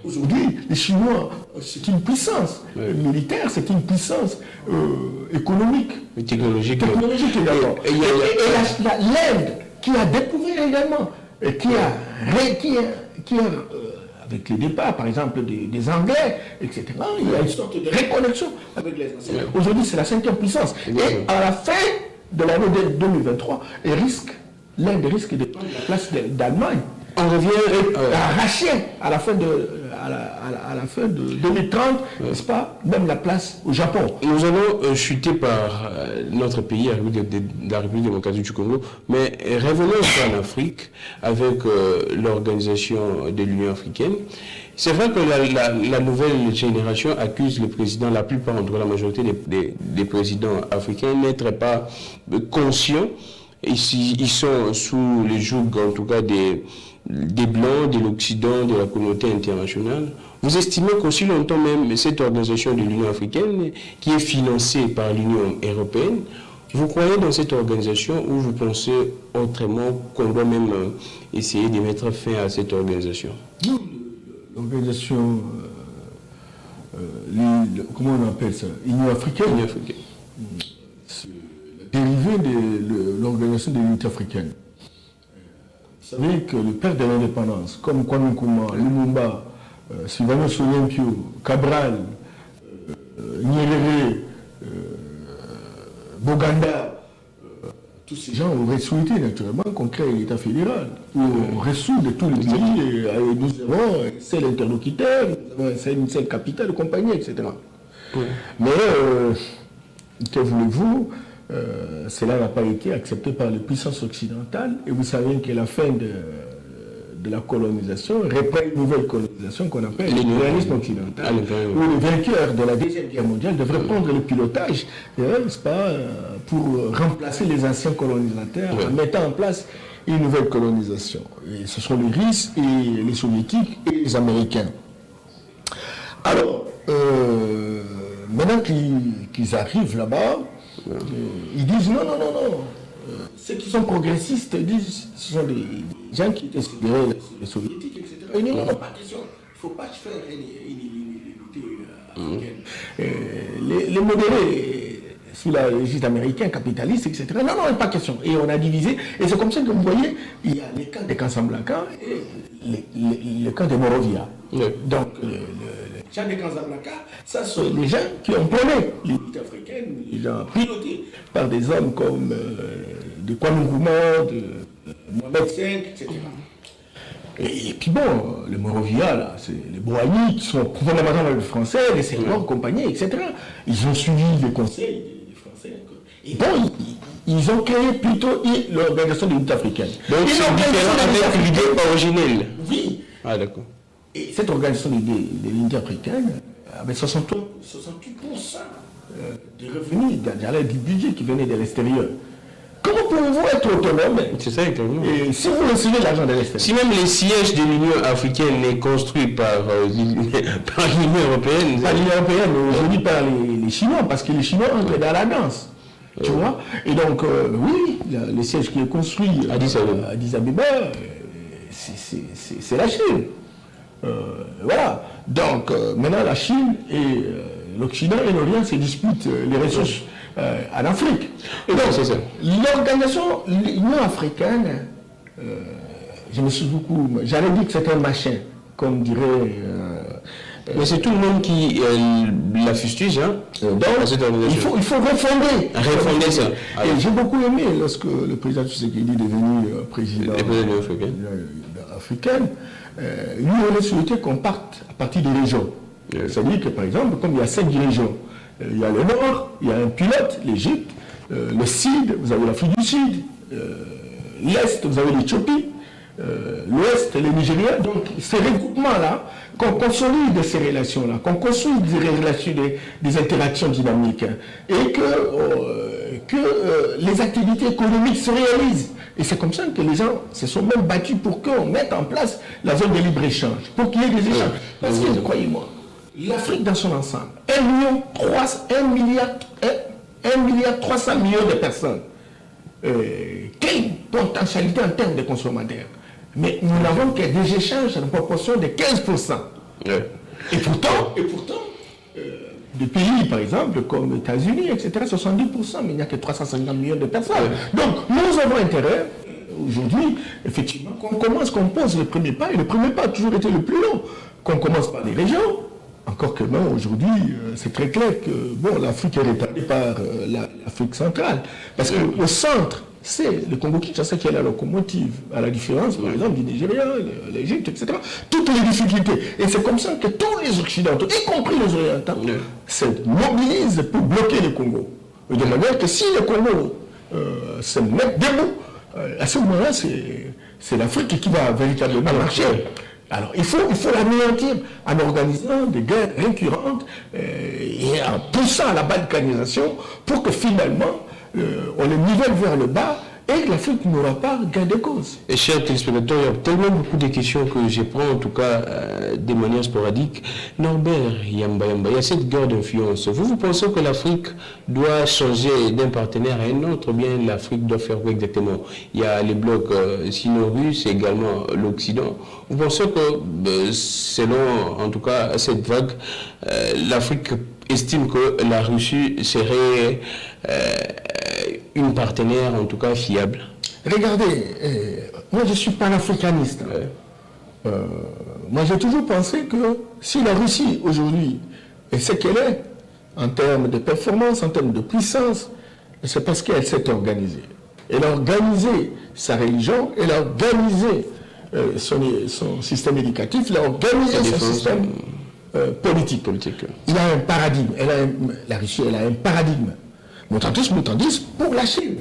Aujourd'hui, les Chinois, c'est une puissance militaire, c'est une puissance économique. Et technologique. Technologique également. Et l'Inde, qui a découvert également, et qui a avec les départs, par exemple, des Anglais, etc., il y a une sorte de reconnexion avec les anciens. Aujourd'hui, c'est la 5e puissance. Et à la fin de l'année 2023, l'Inde risque de prendre la place d'Allemagne. On revient arracher à la fin de 2030, n'est-ce pas, même la place au Japon. Nous allons chuter par notre pays, la République démocratique du Congo, mais revenons en Afrique avec l'organisation de l'Union africaine. C'est vrai que la nouvelle génération accuse les présidents, la plupart, en tout cas la majorité des présidents africains, n'être pas conscients. Ils sont sous les jougs, en tout cas, des Blancs, de l'Occident, de la communauté internationale. Vous estimez qu'aussi longtemps même, cette organisation de l'Union africaine, qui est financée par l'Union européenne, vous croyez dans cette organisation ou vous pensez autrement qu'on doit même essayer de mettre fin à cette organisation? Non, l'organisation, comment on appelle ça? Union africaine. Union africaine. Dérivé de l'organisation de l'unité africaine. Vous savez que le père de l'indépendance, comme Kwame Nkrumah, Lumumba, Sylvanus Olympio, Cabral, Nyerere, Boganda, tous ces gens auraient souhaité naturellement qu'on crée l'État fédéral, où on ressoudre tous les pays, et nous avons un seul interlocuteur, nous avons une seule capitale, compagnie, etc. Mais, que voulez-vous, cela n'a pas été accepté par les puissances occidentales et vous savez que la fin de la colonisation reprend une nouvelle colonisation qu'on appelle l'impérialisme occidental, où les vainqueurs de la Deuxième Guerre mondiale devraient prendre le pilotage, n'est-ce pas, pour remplacer les anciens colonisateurs en mettant en place une nouvelle colonisation. Et ce sont les Russes et les Soviétiques et les Américains. Alors, maintenant qu'ils arrivent là-bas, ils disent non. Ceux qui sont progressistes disent ce sont des gens qui étaient les soviétiques, etc. Et non, pas question. Il ne faut pas faire une unité africaine. Les modérés, sous la régime américain, capitaliste, etc. Non, pas question. Et on a divisé. Et c'est comme ça que vous voyez, il y a les camps de Casablanca et le camp de Morovia. Donc, les gens de Casablanca, ça sont les gens qui ont prôné l'unité africaine, les gens pilotés par des hommes comme de Kwame Nkrumah, de Mohamed V, etc. Et puis bon, les Morovia, là, c'est les Boigny qui sont fondamentalement les Français, les Senghor, compagnie, etc. Ils ont suivi les conseils des Français. Et bon, Ils ont créé plutôt l'Organisation de l'Unité africaine. Donc c'est différent avec l'idée originelle. Oui. Ah d'accord. Et cette organisation de l'Unité africaine avait 68% des revenus, du budget qui venait de l'extérieur. Comment pouvez-vous être autonome? C'est ça, exactement. Et si vous recevez l'argent de l'extérieur. Si même les sièges de l'Union africaine est construit par l'Union européenne. Par l'Union européenne, mais aujourd'hui par les Chinois, parce que les Chinois entrent dans la danse. Tu vois? Et donc, oui, le siège qui est construit à Addis Abeba, c'est la Chine. Voilà. Donc, maintenant, la Chine et l'Occident et l'Orient se disputent les ressources en Afrique. Et donc, l'organisation, l'Union africaine, je me suis beaucoup... J'allais dire que c'est un machin, comme dirait... mais c'est tout le monde qui la fustige, hein? Donc, il faut refonder. Refonder ça. Et j'ai beaucoup aimé lorsque le président Tshisekedi est devenu président africaine. Lui, on a souhaité qu'on parte à partir des régions. C'est-à-dire que, par exemple, comme il y a 5 régions, il y a le Nord, il y a un pilote, l'Égypte, le Sud, vous avez l'Afrique du Sud, l'Est, vous avez l'Éthiopie, l'Ouest, le Nigeria. Donc, ces regroupements-là, qu'on consolide ces relations-là, qu'on consolide des relations, des interactions dynamiques, et que les activités économiques se réalisent. Et c'est comme ça que les gens se sont même battus pour qu'on mette en place la zone de libre-échange, pour qu'il y ait des échanges. Parce que, croyez-moi, l'Afrique dans son ensemble, 1,3 milliard 300 millions de personnes, quelle potentialité en termes de consommateurs. Mais nous n'avons que des échanges en proportion de 15%. Et pourtant, des pays, par exemple, comme les États-Unis, etc., 70%, mais il n'y a que 350 millions de personnes. Donc, nous avons intérêt, aujourd'hui, effectivement, qu'on pose le premier pas, et le premier pas a toujours été le plus long, qu'on commence par les régions. Encore que non, aujourd'hui, c'est très clair que bon, l'Afrique est retardée par l'Afrique centrale. Parce qu'au centre, c'est le Congo-Kinshasa qui est la locomotive, à la différence, par exemple, du Nigeria, l'Égypte, etc. Toutes les difficultés. Et c'est comme ça que tous les Occidentaux, y compris les Orientaux, se mobilisent pour bloquer le Congo. De manière que si le Congo se met debout, à ce moment-là, c'est l'Afrique qui va véritablement marcher. Alors, il faut l'anéantir en organisant des guerres récurrentes et en poussant à la balkanisation pour que finalement, on les nivelle vers le bas et que l'Afrique n'aura pas gain de cause. Et chers téléspectateurs, il y a tellement beaucoup de questions que je prends en tout cas de manière sporadique. Norbert Yamba, il y a cette guerre d'influence. Vous pensez que l'Afrique doit changer d'un partenaire à un autre, ou bien l'Afrique doit faire quoi exactement? Il y a les blocs sino-russes et également l'Occident. Vous pensez que, selon en tout cas cette vague, l'Afrique estime que la Russie serait une partenaire en tout cas fiable? Regardez, moi je suis panafricaniste. Moi j'ai toujours pensé que si la Russie aujourd'hui est ce qu'elle est, en termes de performance, en termes de puissance, c'est parce qu'elle s'est organisée. Elle a organisé sa religion, elle a organisé son système éducatif, elle a organisé son système politique. Il a un paradigme. La Russie, elle a un paradigme. Mutandis, pour la Chine,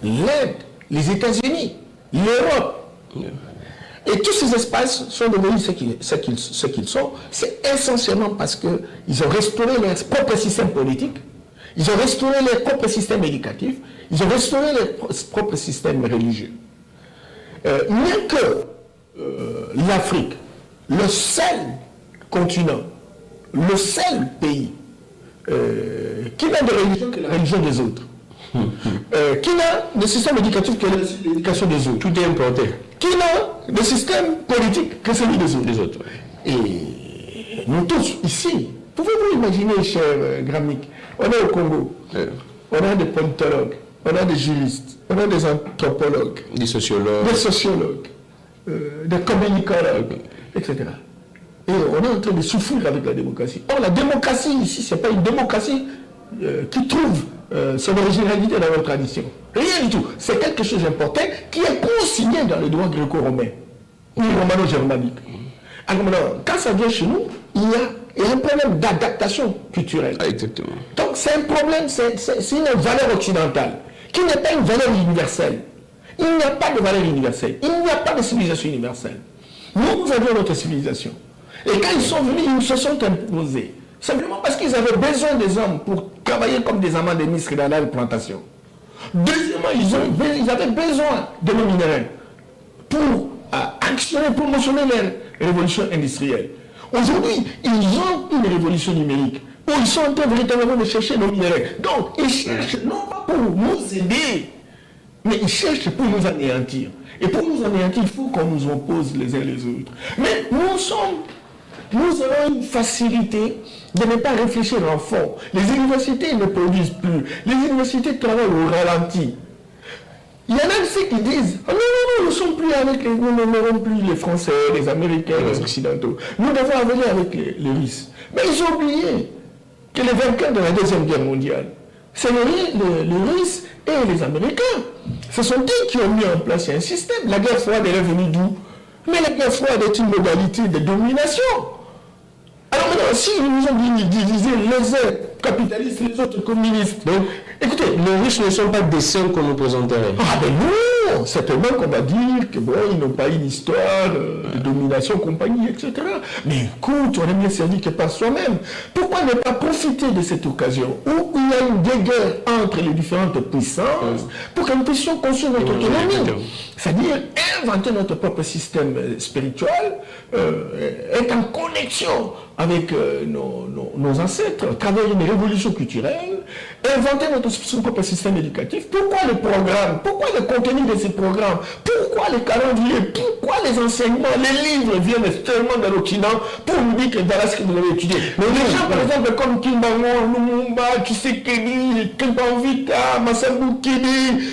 l'Inde, les États-Unis, l'Europe. Et tous ces espaces sont devenus ce qu'ils sont. C'est essentiellement parce qu'ils ont restauré leur propre système politique, ils ont restauré leur propre système éducatif, ils ont restauré leur propre système religieux. Mieux que l'Afrique, le seul continent, le seul pays qui n'a de religion que la religion des autres, qui n'a de système éducatif que l'éducation des autres, tout est importé, qui n'a de système politique que celui des autres. Et nous tous ici, pouvez-vous imaginer, cher Gramnik, on est au Congo, on a des politologues, on a des juristes, on a des anthropologues, des sociologues, des communicologues, etc. Et on est en train de souffrir avec la démocratie. Or, la démocratie ici, ce n'est pas une démocratie qui trouve son originalité dans notre tradition. Rien du tout. C'est quelque chose d'important qui est consigné dans le droit gréco-romain ou romano-germanique. Alors maintenant, quand ça vient chez nous, il y a un problème d'adaptation culturelle. Ah, exactement. Donc c'est un problème, c'est une valeur occidentale qui n'est pas une valeur universelle. Il n'y a pas de valeur universelle. Il n'y a pas de civilisation universelle. Nous avions notre civilisation. Et quand ils sont venus, ils se sont imposés. Simplement parce qu'ils avaient besoin des hommes pour travailler comme des amants des ministres dans la plantation. Deuxièmement, ils avaient besoin de nos minéraux pour actionner, promotionner leur révolution industrielle. Aujourd'hui, ils ont une révolution numérique où ils sont en train véritablement de chercher nos minéraux. Donc, ils cherchent non pas pour nous aider, mais ils cherchent pour nous anéantir. Et pour nous anéantir, il faut qu'on nous oppose les uns les autres. Mais nous avons une facilité de ne pas réfléchir en fond. Les universités ne produisent plus. Les universités travaillent au ralenti. Il y en a ceux qui disent oh, non, nous ne sommes plus avec nous n'aurons plus les Français, les Américains, les Occidentaux. Nous devons avenir avec les Russes. Mais ils ont oublié que les vainqueurs de la Deuxième Guerre mondiale, c'est les Russes et les Américains. Ce sont eux qui ont mis en place un système. La guerre froide est venue d'où? Mais la guerre froide est une modalité de domination. Alors maintenant, si nous nous ont divisé les uns capitalistes, les autres communistes. Donc, écoutez, les Russes ne sont pas des seuls qu'on nous présenterait. Ah ben non, certainement qu'on va dire que bon, ils n'ont pas une histoire de domination, compagnie, etc. Mais écoute, on est mieux servi que par soi-même. Pourquoi ne pas profiter de cette occasion où il y a une guerre entre les différentes puissances pour que nous puissions construire notre autonomie? C'est-à-dire inventer notre propre système spirituel, être en connexion avec nos ancêtres, travers une révolution culturelle, inventer notre propre système éducatif. Pourquoi les programmes? Pourquoi le contenu de ces programmes? Pourquoi les calendriers? Pourquoi les enseignements? Les livres viennent tellement de l'Occident pour nous dire que voilà ce que vous avez étudié. Mais les gens, par exemple, comme Kimbango, Lumumba, Tshisekedi, Kempavita, Massabu Kedi,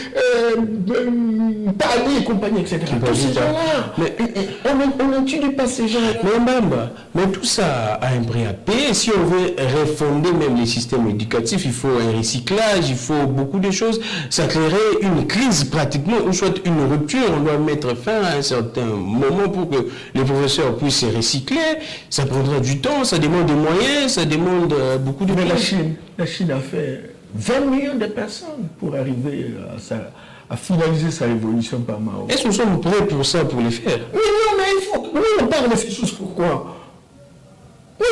Pali et compagnie, etc. Tous ces gens-là. Mais on n'étudie pas ces gens-là. Mais tout ça a un prix à payer. Si on veut refonder même les systèmes éducatifs, il faut un recyclage, il faut beaucoup de choses. Ça créerait une crise pratiquement, ou soit une rupture. On doit mettre fin à un certain moment pour que les professeurs puissent se recycler. Ça prendra du temps, ça demande des moyens, ça demande beaucoup de... Mais la Chine a fait 20 millions de personnes pour arriver à finaliser sa révolution par Mao. Est-ce que nous sommes prêts pour ça, pour les faire? Mais non, mais il faut... Nous, on parle de ces choses pourquoi?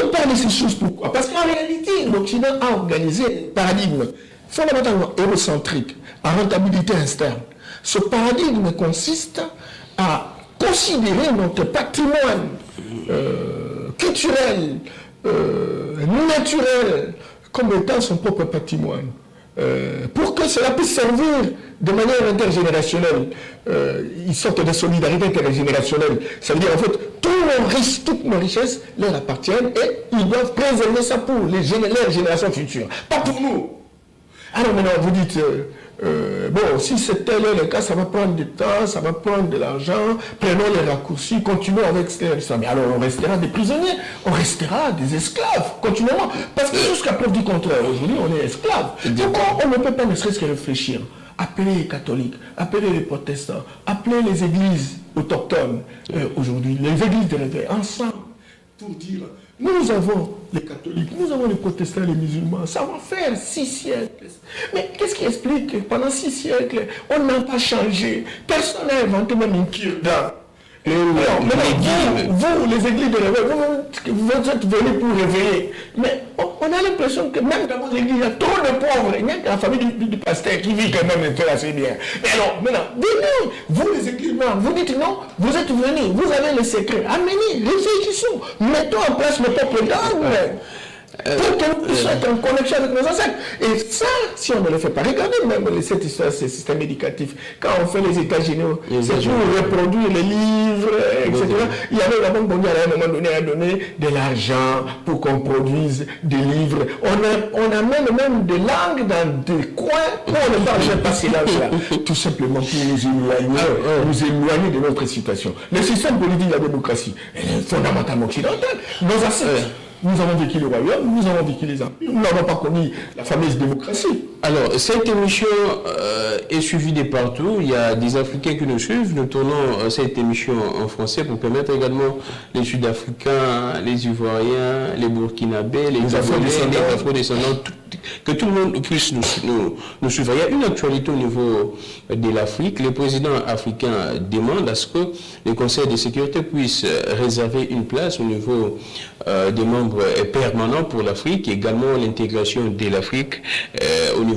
On parle de ces choses pourquoi? Parce qu'en réalité, l'Occident a organisé un paradigme fondamentalement égocentrique, à rentabilité externe. Ce paradigme consiste à considérer notre patrimoine culturel, naturel, comme étant son propre patrimoine. Pour que cela puisse servir de manière intergénérationnelle, une sorte de solidarité intergénérationnelle. Ça veut dire en fait, toutes nos richesses leur appartiennent et ils doivent préserver ça pour leurs générations futures, pas pour nous. Alors maintenant, vous dites, bon, si c'est tel est le cas, ça va prendre du temps, ça va prendre de l'argent, prenons les raccourcis, continuons avec ça. Mais alors on restera des prisonniers, on restera des esclaves, continuellement. Parce que jusqu'à preuve du contraire, aujourd'hui, on est esclaves. Pourquoi on ne peut pas ne serait-ce que réfléchir? Appeler les catholiques, appeler les protestants, appeler les églises autochtones, aujourd'hui, les églises de réveil, ensemble, pour dire... Nous avons les catholiques, nous avons les protestants et les musulmans. Ça va faire 6 siècles. Mais qu'est-ce qui explique que pendant 6 siècles, on n'a pas changé? Personne n'a inventé même une kirda. Vous, les églises de réveil, vous êtes venus pour réveiller. Mais on a l'impression que même dans vos églises, il y a trop de pauvres. Il n'y a que la famille du pasteur qui vit quand même assez bien. Mais alors, maintenant, venez, vous les églises, vous dites non, vous êtes venus, vous avez le secret. Amenez, réfléchissons, mettons en place nos propres dogmes. Pour que nous puissions être en connexion avec nos ancêtres. Et ça, si on ne le fait pas, regardez même cette histoire, ce système éducatif. Quand on fait les états généraux, c'est pour reproduire les livres, etc. Il y avait la Banque mondiale à un moment donné à donner de l'argent pour qu'on produise des livres. On amène même des langues dans des coins où on ne parle pas ces langues-là. Tout simplement pour nous éloigner de notre situation. Le système politique de la démocratie est fondamentalement occidental. Nos ancêtres. Nous avons vécu le royaume, nous avons vécu les empires, nous n'avons pas connu la fameuse démocratie. Alors, cette émission est suivie de partout. Il y a des Africains qui nous suivent. Nous tournons cette émission en français pour permettre également les Sud-Africains, les Ivoiriens, les Burkinabés, les Afro-descendants, que tout le monde puisse nous suivre. Il y a une actualité au niveau de l'Afrique. Les présidents africains demandent à ce que le Conseil de sécurité puisse réserver une place au niveau des membres permanents pour l'Afrique, également l'intégration de l'Afrique au niveau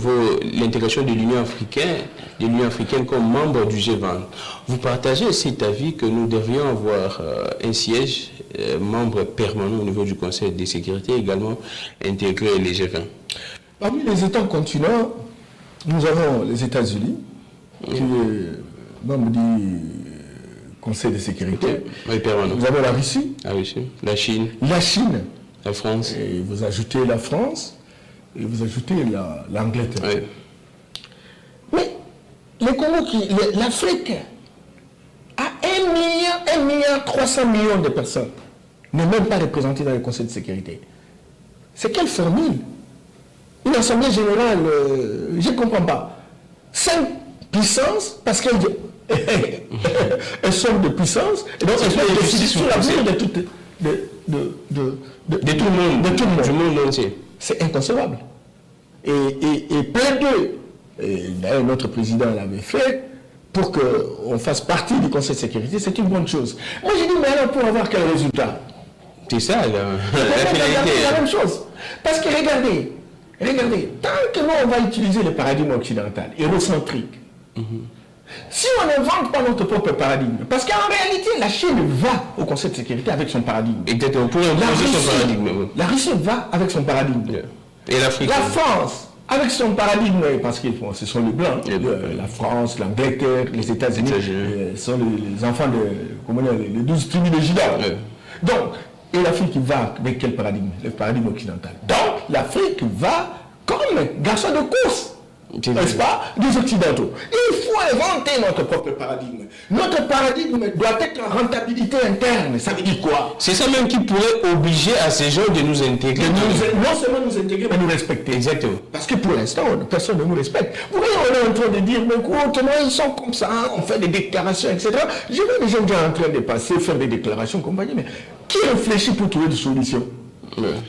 l'intégration de l'Union africaine comme membre du G20. Vous partagez cet avis que nous devrions avoir un siège membre permanent au niveau du Conseil de sécurité, également intégrer les G20? Parmi les États continents, nous avons les États-Unis, qui est membre du Conseil de sécurité. Oui, permanent. Vous avez la Russie. La Chine. La Chine. La France. Et vous ajoutez la France. Et vous ajoutez l'Angleterre. Oui. Mais les Congo, l'Afrique a 1 milliard 300 millions de personnes, n'est même pas représentée dans le Conseil de sécurité. C'est quelle formule? Une assemblée générale, je ne comprends pas. 5 puissances, parce qu'elles sont de puissance, et donc elles sont sur la vie de tout le monde entier. C'est inconcevable. Et plein d'eux, d'ailleurs notre président l'avait fait, pour qu'on fasse partie du Conseil de sécurité, c'est une bonne chose. Moi j'ai dit, mais alors pour avoir quel résultat? C'est ça, la finalité. C'est la même chose. Parce que regardez, tant que nous on va utiliser le paradigme occidental, hérocentrique, si on n'invente pas notre propre paradigme, parce qu'en réalité, la Chine va au Conseil de sécurité avec son paradigme. Exactement, pour imposer son paradigme. La Russie va avec son paradigme. Et l'Afrique. La France, avec son paradigme, parce que ce sont les Blancs, la France, l'Angleterre, les États-Unis, sont les enfants les 12 tribus de Juda. Donc, et l'Afrique va avec quel paradigme? Le paradigme occidental. Donc, l'Afrique va comme garçon de course. N'est-ce pas? Des Occidentaux. Il faut inventer notre propre paradigme. Notre paradigme doit être en rentabilité interne. Ça veut dire quoi? C'est ça même qui pourrait obliger à ces gens de nous intégrer. Non seulement nous intégrer, mais nous respecter. Exactement. Parce que pour l'instant, personne ne nous respecte. Vous voyez, on est en train de dire, mais comment ils sont comme ça, on fait des déclarations, etc. Je vois les gens déjà en train de passer, faire des déclarations, compagnie, mais qui réfléchit pour trouver des solutions?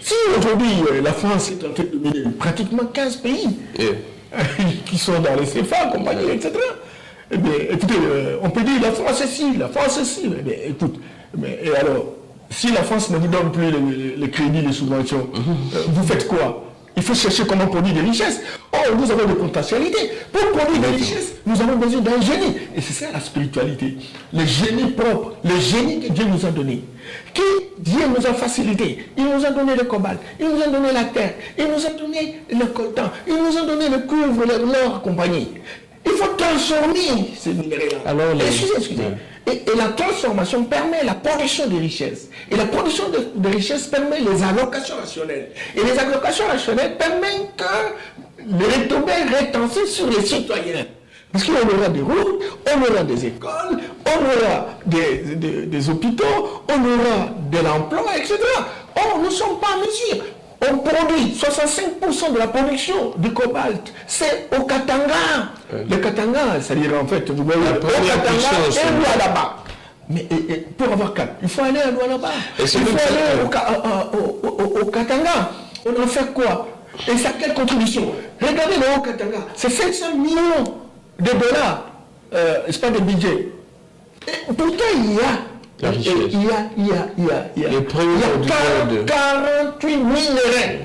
Si aujourd'hui, la France est en train de mener pratiquement 15 pays, qui sont dans les CFA, compagnie, etc. Eh bien, écoutez, on peut dire la France est ci, la France est ci. Eh bien, écoute, et alors, si la France ne vous donne plus les crédits, les subventions, vous faites quoi? Il faut chercher comment produire des richesses. Or, nous avons des potentialités. Pour produire des richesses, nous avons besoin d'un génie. Et c'est ça la spiritualité. Le génie propre, le génie que Dieu nous a donné. Qui Dieu nous a facilité. Il nous a donné le cobalt, il nous a donné la terre, il nous a donné le coltan, il nous a donné le cuivre, l'or, compagnie. Il faut transformer ces minéraux-là. Alors, excusez. Et la transformation permet la production de richesses. Et la production de richesses permet les allocations rationnelles. Et les allocations rationnelles permettent que les retombées retentissent sur les citoyens. Parce qu'on aura des routes, on aura des écoles, on aura des hôpitaux, on aura de l'emploi, etc. Or, nous ne sommes pas en mesure. On produit 65% de la production du cobalt. C'est au Katanga. Le Katanga, c'est-à-dire en fait, vous voyez, au Katanga et Lualaba. Mais pour avoir 4, il faut aller à Lualaba. Il faut aller au Katanga. On en fait quoi? Et ça, quelle contribution? Regardez le Haut-Katanga, c'est 500 millions de dollars. C'est pas de budget. Et pourtant, il y a. Il y a 48 minéraux.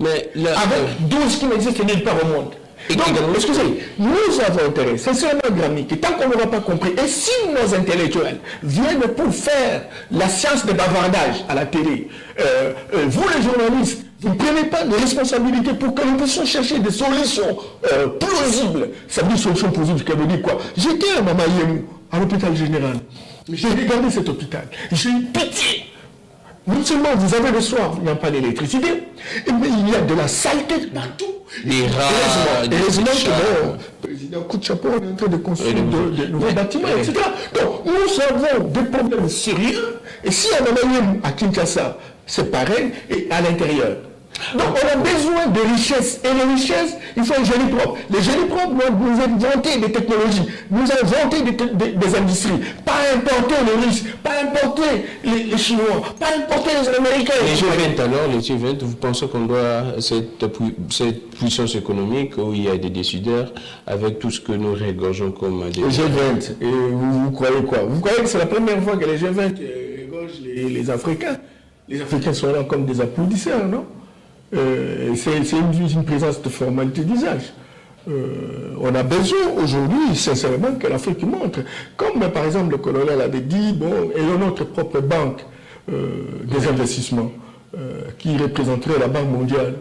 Mais avec 12 qui n'existent nulle part au monde. Donc, excusez, nous avons intérêt, sincèrement, Grammy, que tant qu'on n'aura pas compris, et si nos intellectuels viennent pour faire la science de bavardage à la télé, vous les journalistes, vous ne prenez pas de responsabilité pour que nous puissions chercher des solutions plausibles. Ça veut dire solution plausible, ça veut dire quoi? J'étais à Mama Yemou, à l'hôpital général. J'ai regardé cet hôpital, j'ai eu pitié. Non seulement vous avez le soir, il n'y a pas d'électricité, mais il y a de la saleté partout. Des rats, heureusement que le président coup de chapeau, on est en train de construire de nouveaux bâtiments, etc. Donc, nous avons des problèmes sérieux, et si on en a eu à Kinshasa, c'est pareil, et à l'intérieur. Donc on a besoin de richesses. Et les richesses, il faut un génie propre. Les génies propres nous inventer des technologies, nous inventer des industries. Pas importer les Russes, pas importer les Chinois, pas importer les Américains. Les G20 alors, les G20, vous pensez qu'on doit cette puissance économique où il y a des décideurs avec tout ce que nous régorgeons comme des... Les G20, et vous croyez quoi? Vous croyez que c'est la première fois que les G20 régorgent les Africains? Les Africains sont là comme des applaudisseurs, non? C'est une présence de formalité d'usage. On a besoin aujourd'hui, sincèrement, que l'Afrique montre. Comme par exemple le colonel avait dit, bon, ayons notre propre banque des investissements qui représenterait la Banque mondiale.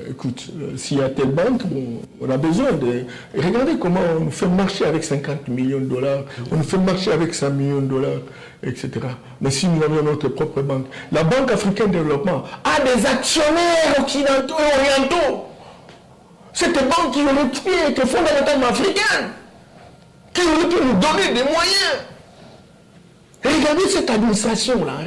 Écoute, s'il y a telle banque, bon, on a besoin de... Regardez comment on fait marcher avec 50 millions de dollars, on fait marcher avec 100 millions de dollars, etc. Mais si nous avions notre propre banque, la Banque africaine de développement a des actionnaires occidentaux et orientaux. Cette banque qui aurait pu être fondamentalement africaine, qui aurait pu nous donner des moyens. Regardez cette administration-là,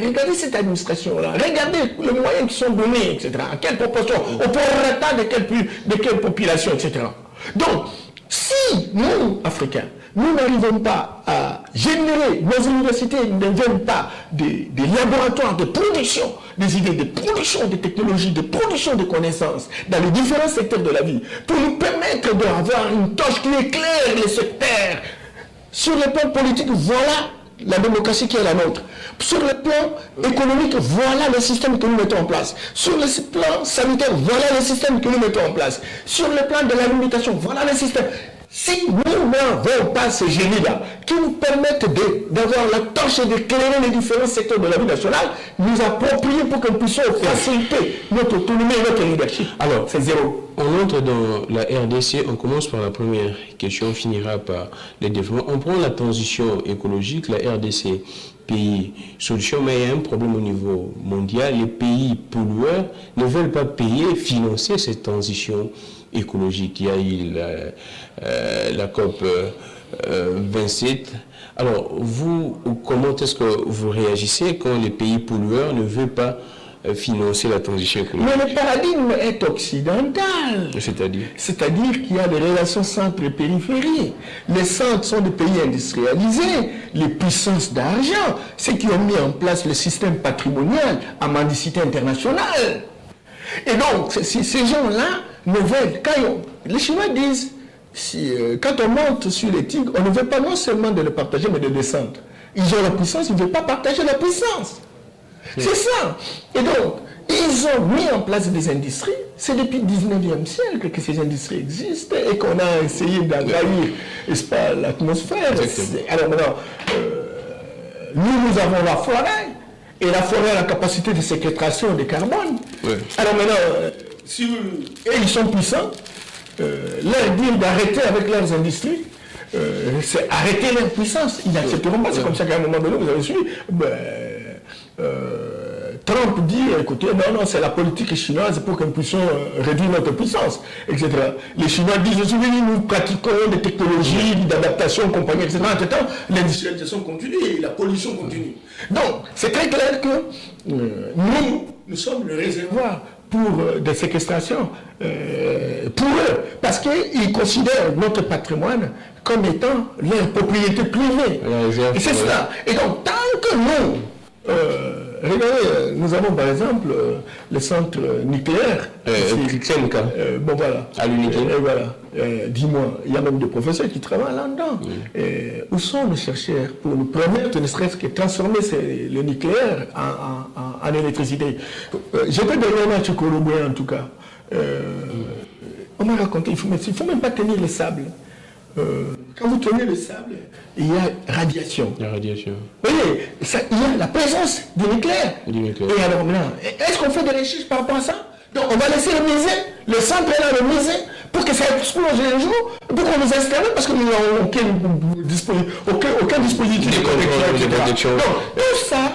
regardez les moyens qui sont donnés, etc. À quelle proportion, au prorata de quelle population, etc. Donc, si nous, Africains, nous n'arrivons pas à générer, nos universités ne viennent pas des laboratoires de production, des idées de production, de technologies, de production de connaissances dans les différents secteurs de la vie, pour nous permettre d'avoir une torche qui éclaire les secteurs. Sur le plan politique, voilà la démocratie qui est la nôtre. Sur le plan économique, voilà le système que nous mettons en place. Sur le plan sanitaire, voilà le système que nous mettons en place. Sur le plan de l'alimentation, voilà le système. Si nous n'avons pas ce génie-là, qui nous permettent d'avoir la torche et d'éclairer les différents secteurs de la vie nationale, nous approprier pour que nous puissions faciliter notre autonomie et notre leadership. Alors, c'est zéro. On entre dans la RDC, on commence par la première question, on finira par les développements. On prend la transition écologique, la RDC, pays solution, mais il y a un problème au niveau mondial. Les pays pollueurs ne veulent pas payer, financer cette transition écologique. Il y a eu la COP 27. Alors, vous, comment est-ce que vous réagissez quand les pays pollueurs ne veulent pas financer la transition écologique? Mais le paradigme est occidental. C'est-à-dire qu'il y a des relations centre et périphérie. Les centres sont des pays industrialisés, les puissances d'argent, ceux qui ont mis en place le système patrimonial à mendicité internationale. Et donc, ces gens-là ne veulent... Les Chinois disent, quand on monte sur les tigres, on ne veut pas non seulement de le partager, mais de descendre. Ils ont la puissance, ils ne veulent pas partager la puissance. C'est ça. Et donc, ils ont mis en place des industries. C'est depuis le 19e siècle que ces industries existent et qu'on a essayé d'envahir, n'est-ce pas, l'atmosphère. Alors maintenant, nous avons la forêt. Et la forêt a la capacité de séquestration de carbone. Alors maintenant, ils sont puissants. Leur dire d'arrêter avec leurs industries, c'est arrêter leur puissance. Ils n'accepteront pas. C'est comme ça qu'à un moment donné, vous avez suivi. Trump dit, écoutez, non, c'est la politique chinoise pour que nous puissions réduire notre puissance, etc. Les Chinois disent, oui, nous pratiquons des technologies d'adaptation, compagnie, etc. En tout temps, l'industrialisation continue et la pollution continue. Donc, c'est très clair que nous sommes le réservoir pour des séquestrations pour eux, parce qu'ils considèrent notre patrimoine comme étant leur propriété privée. Et c'est cela. Et donc, tant que nous... regardez, nous avons par exemple le centre nucléaire. Bon voilà. À l'unité. Voilà. Dis-moi, il y a même des professeurs qui travaillent là-dedans. Où sont les chercheurs pour nous permettre, ne serait-ce que transformer le nucléaire en électricité? Je peux donner un match en tout cas. On m'a raconté, il ne faut même pas tenir le sable. Quand vous tenez le sable, il y a radiation. La radiation. Vous voyez, il y a la présence du nucléaire. Et alors maintenant, est-ce qu'on fait des recherches par rapport à ça? Donc on va laisser le musée, le centre est là, le musée, pour que ça explose un jour, pour qu'on nous installe, parce que nous n'avons aucun dispositif de protection. Donc tout ça,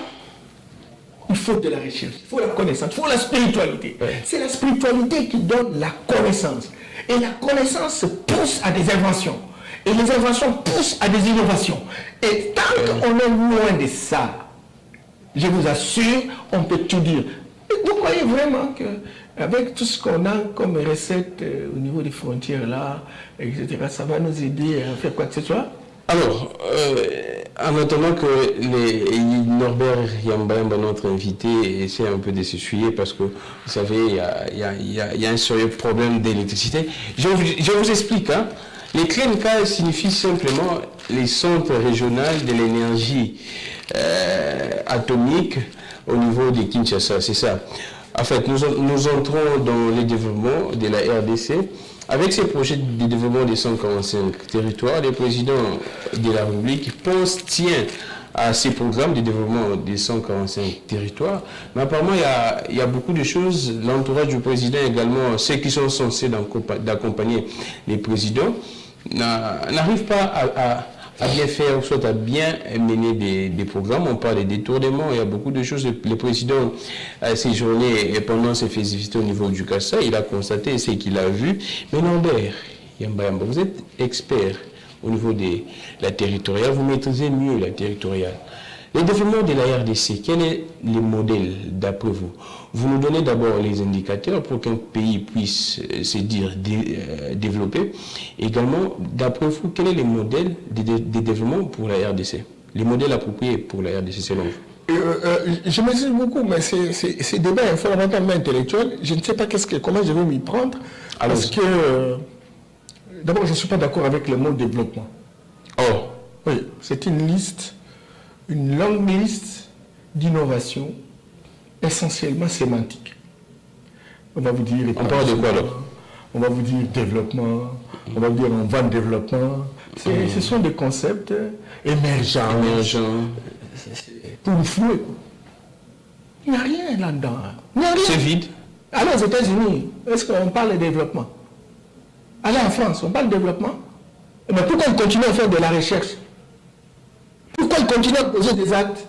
il faut de la recherche, il faut la connaissance, il faut la spiritualité. C'est la spiritualité qui donne la connaissance. Et la connaissance pousse à des inventions. Et les inventions poussent à des innovations. Et tant qu'on est loin de ça, je vous assure, on peut tout dire. Donc croyez vraiment qu'avec tout ce qu'on a comme recette au niveau des frontières là, etc., ça va nous aider à faire quoi que ce soit? Alors, en attendant que Norbert Yamba, notre invité, essaie un peu de s'essuyer parce que, vous savez, il y a un sérieux problème d'électricité. Je vous explique, hein. Les CLENCA signifient simplement les centres régionaux de l'énergie atomique au niveau de Kinshasa, c'est ça. En fait, nous entrons dans le développement de la RDC. Avec ces projets de développement des 145 territoires, le président de la République tient à ces programmes de développement des 145 territoires. Mais apparemment, il y a beaucoup de choses. L'entourage du président également, ceux qui sont censés d'accompagner les présidents, n'arrivent pas à bien faire, ou soit à bien mener des programmes. On parle des détournements, il y a beaucoup de choses. Le président a séjourné pendant ses festivités au niveau du Kassa, il a constaté ce qu'il a vu. Mais Norbert Yamba, vous êtes expert au niveau de la territoriale, vous maîtrisez mieux la territoriale. Le développement de la RDC, quel est le modèle d'après vous? Vous nous donnez d'abord les indicateurs pour qu'un pays puisse se dire développé. Également, d'après vous, quel est le modèle de développement pour la RDC? Les modèles appropriés pour la RDC selon vous? Je m'excuse beaucoup, mais ces débats est fondamentalement intellectuel. Je ne sais pas comment je vais m'y prendre. Parce que, d'abord, je ne suis pas d'accord avec le mot développement. Oh. Oui, c'est une liste, une longue liste d'innovations essentiellement sémantiques. On va vous dire... On parle de quoi là? On va vous dire développement, on va vous dire on va développement. Ce sont des concepts émergents. Pour nous flouer. Il n'y a rien là-dedans. C'est vide. Allez aux États-Unis, est-ce qu'on parle de développement? Allez en France, on parle de développement. Mais pourquoi ils continuent à faire de la recherche? Pourquoi ils continuent à poser des actes?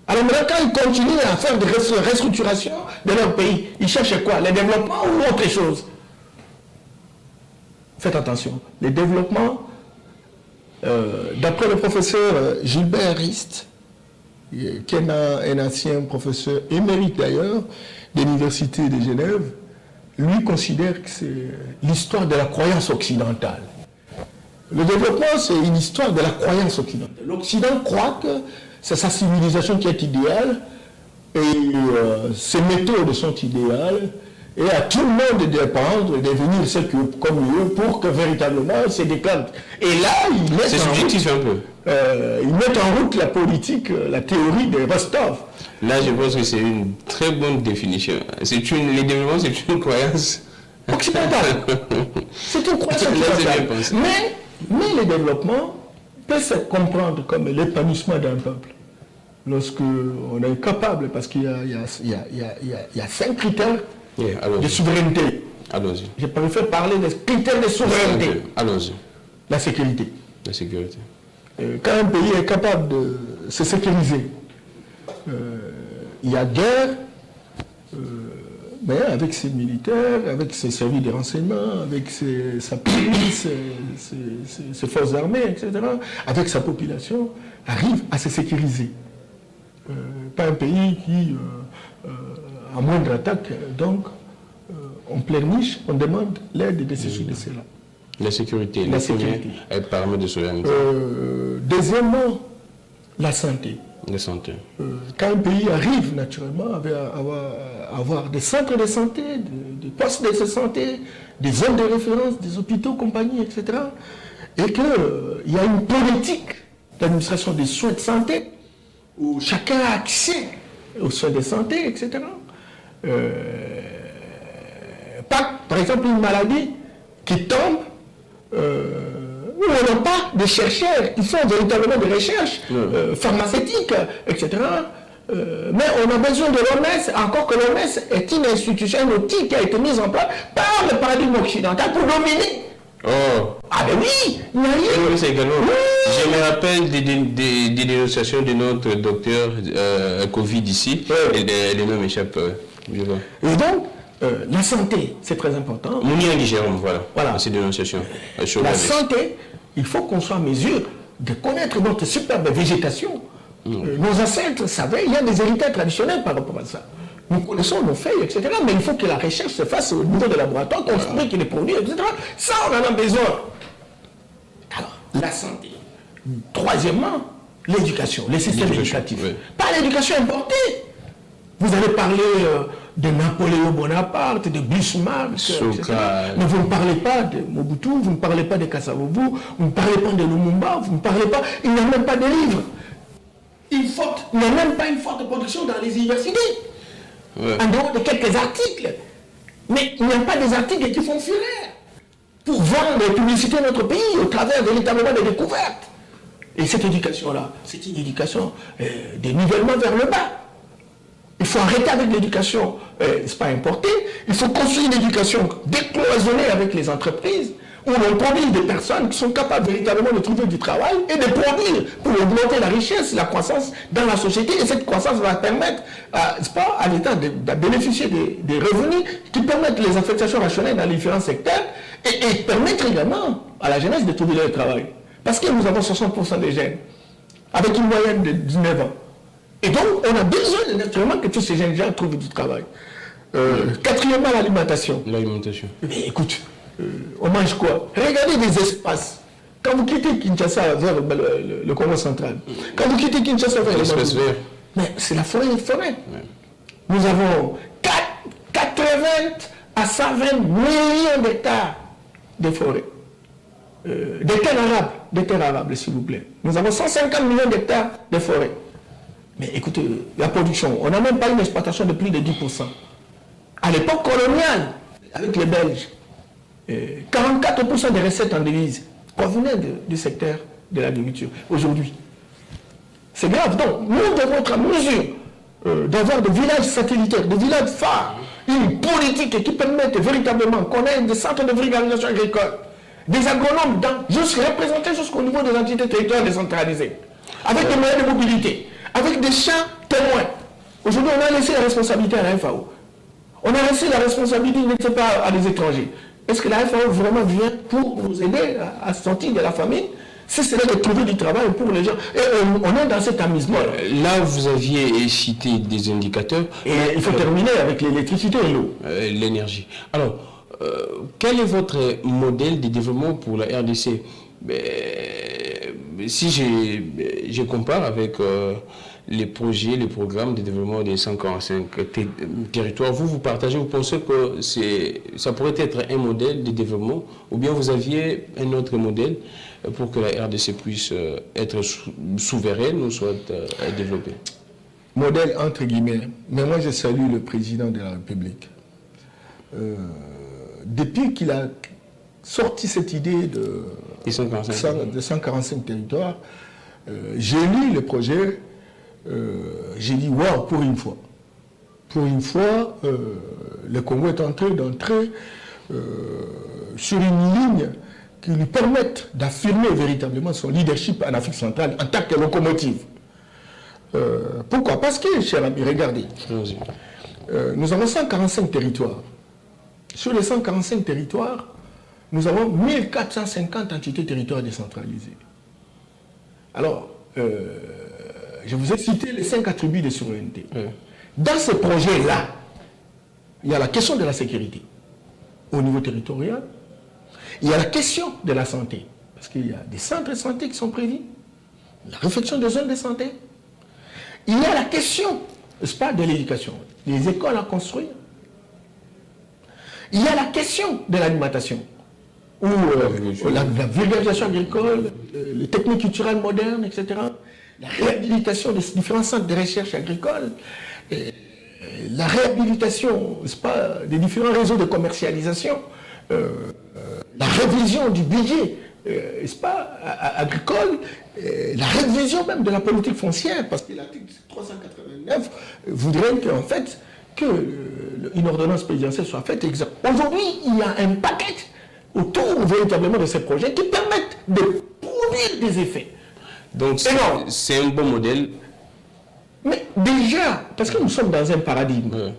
Alors maintenant, quand ils continuent à faire des restructurations de leur pays, ils cherchent quoi? Le développement ou autre chose? Faites attention. Le développement, d'après le professeur Gilbert Rist, qui est un ancien professeur émérite d'ailleurs, de l'Université de Genève, lui considère que c'est l'histoire de la croyance occidentale. Le développement, c'est une histoire de la croyance occidentale. L'Occident croit que c'est sa civilisation qui est idéale, et ses méthodes sont idéales, et à tout le monde de dépendre, de devenir ce que, comme eux, pour que véritablement se déclare. Et là, ils mettent en route la politique, la théorie de Rostov. Là, je pense que c'est une très bonne définition. Les développements, c'est une croyance occidentale. C'est une croyance occidentale. Mais le développement peut se comprendre comme l'épanouissement d'un peuple. Lorsque on est capable, parce qu'il y a 5 critères de souveraineté. Allons-y. Je préfère parler des critères de souveraineté. Allons-y. La sécurité. La sécurité. Quand un pays est capable de se sécuriser, il y a guerre, mais avec ses militaires, avec ses services de renseignement, avec sa police, ses forces armées, etc., avec sa population, arrive à se sécuriser. Pas un pays qui, à moindre attaque, donc, on pleurniche, on demande l'aide de ceci, de cela. La sécurité. La sécurité. Elle permet de souveraineté. Deuxièmement, la santé. La santé. Quand un pays arrive naturellement à avoir des centres de santé, des postes de santé, des zones de référence, des hôpitaux, compagnie, etc., et qu'il y a une politique d'administration des soins de santé, où chacun a accès aux soins de santé, etc. Par exemple, une maladie qui tombe, où on n'a pas de chercheurs qui font véritablement des recherches pharmaceutiques, etc. Mais on a besoin de l'OMS, encore que l'OMS est une institution, un outil qui a été mis en place par le paradigme occidental pour dominer. Oh. Ah ben oui, il n'y a rien. Oui, également. Oui. Je me rappelle des dénonciations de notre docteur Covid ici, et les noms m'échappent. Et donc, la santé, c'est très important. Mouniangui Jérôme, voilà. Ces dénonciations. La santé, il faut qu'on soit en mesure de connaître notre superbe végétation. Nos ancêtres savaient, il y a des héritages traditionnels par rapport à ça. Nous connaissons nos faits, etc. Mais il faut que la recherche se fasse au niveau des laboratoires, qu'on fabrique les produits, etc. Ça, on en a besoin. Alors, la santé. Troisièmement, l'éducation, les systèmes éducatifs. Oui. Pas l'éducation importée. Vous allez parler de Napoléon Bonaparte, de Bismarck, etc. Mais vous ne parlez pas de Mobutu, vous ne parlez pas de Kasavubu, vous ne parlez pas de Lumumba, vous ne parlez pas... Il n'y a même pas de livres. Il n'y a même pas une forte production dans les universités. Ouais. En dehors de quelques articles. Mais il n'y a pas des articles qui font fureur pour vendre les publicités de notre pays au travers véritablement des découvertes. Et cette éducation-là, c'est une éducation de nivellement vers le bas. Il faut arrêter avec l'éducation, c'est pas importé. Il faut construire une éducation décloisonnée avec les entreprises, où l'on produit des personnes qui sont capables véritablement de trouver du travail et de produire pour augmenter la richesse, la croissance dans la société. Et cette croissance va permettre à l'État de bénéficier des revenus qui permettent les affectations rationnelles dans les différents secteurs et permettre également à la jeunesse de trouver leur travail. Parce que nous avons 60% des jeunes, avec une moyenne de 19 ans. Et donc, on a besoin naturellement que tous ces jeunes gens trouvent du travail. Quatrièmement, l'alimentation. L'alimentation. Mais écoute, on mange quoi? Regardez les espaces. Quand vous quittez Kinshasa vers le Congo central, quand vous quittez Kinshasa vers l'espace vert, mais c'est la forêt. Ouais. Nous avons 80 à 120 millions d'hectares de forêt. Des terres arables, s'il vous plaît. Nous avons 150 millions d'hectares de forêt. Mais écoutez, la production, on n'a même pas une exploitation de plus de 10%. À l'époque coloniale, avec les Belges, 44% des recettes en devises provenaient du secteur de l'agriculture. Aujourd'hui, c'est grave. Donc, nous devons être en mesure d'avoir des villages satellitaires, des villages phares, une politique qui permette véritablement qu'on ait des centres de vulgarisation agricole, des agronomes représentés jusqu'au niveau des entités territoriales décentralisées, avec des moyens de mobilité, avec des champs témoins. Aujourd'hui, on a laissé la responsabilité à la FAO. On a laissé la responsabilité, je ne sais pas, à des étrangers. Est-ce que la FAO vraiment vient pour nous aider à sortir de la famine? Si c'est là de trouver du travail pour les gens. Et on est dans cet amusement. Là, vous aviez cité des indicateurs. Et il faut terminer avec l'électricité et l'eau. L'énergie. Alors, quel est votre modèle de développement pour la RDC? Si je compare avec les projets, les programmes de développement des 145 territoires, vous partagez, vous pensez que ça pourrait être un modèle de développement, ou bien vous aviez un autre modèle pour que la RDC puisse être souveraine ou soit développée? Modèle entre guillemets, mais moi je salue le président de la République. Depuis qu'il a sorti cette idée de 145 territoires, j'ai lu le projet, j'ai dit waouh, pour une fois. Pour une fois, le Congo est en train d'entrer sur une ligne qui lui permette d'affirmer véritablement son leadership en Afrique centrale en tant que locomotive. Pourquoi? Parce que, cher ami, regardez, nous avons 145 territoires. Sur les 145 territoires, nous avons 1450 entités territoriales décentralisées. Alors, je vous ai cité les 5 attributs de souveraineté. Dans ce projet-là, il y a la question de la sécurité au niveau territorial. Il y a la question de la santé, parce qu'il y a des centres de santé qui sont prévus, la réflexion des zones de santé. Il y a la question, n'est-ce pas, de l'éducation, les écoles à construire. Il y a la question de l'alimentation, ou la vulgarisation agricole, les techniques culturelles modernes, etc. La réhabilitation des différents centres de recherche agricole, la réhabilitation, n'est-ce pas, des différents réseaux de commercialisation, la révision du budget, n'est-ce pas, agricole, la révision même de la politique foncière, parce que l'article 389 voudrait qu'en fait, qu'une ordonnance présidentielle soit faite. Aujourd'hui, il y a un paquet autour véritablement de ces projets qui permettent de produire des effets. Donc c'est un bon modèle. Mais déjà, parce que nous sommes dans un paradigme,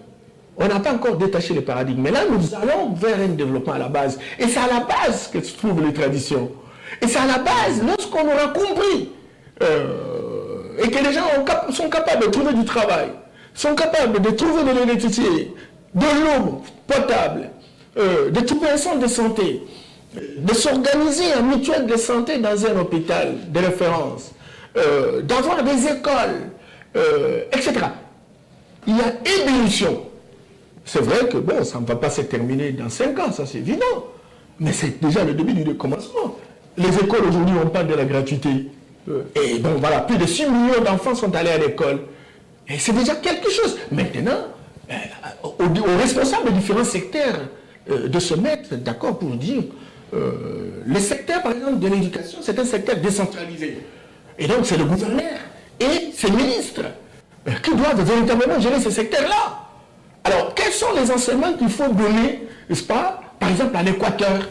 on n'a pas encore détaché le paradigme, mais là nous allons vers un développement à la base. Et c'est à la base que se trouvent les traditions. Et c'est à la base, lorsqu'on aura compris et que les gens sont capables de trouver du travail, sont capables de trouver de l'électricité, de l'eau potable, de trouver un centre de santé, de s'organiser en mutuelle de santé dans un hôpital de référence, d'avoir des écoles, etc. Il y a ébullition. C'est vrai que bon, ça ne va pas se terminer dans 5 ans, ça c'est évident. Mais c'est déjà le début du commencement. Les écoles aujourd'hui n'ont pas de la gratuité. Et bon, voilà, plus de 6 millions d'enfants sont allés à l'école. Et c'est déjà quelque chose. Maintenant, aux responsables des différents secteurs de se mettre d'accord pour dire le secteur, par exemple, de l'éducation, c'est un secteur décentralisé. Et donc, c'est le gouverneur et ses ministres qui doivent véritablement gérer ce secteur-là. Alors, quels sont les enseignements qu'il faut donner, n'est-ce pas, par exemple, à l'Équateur?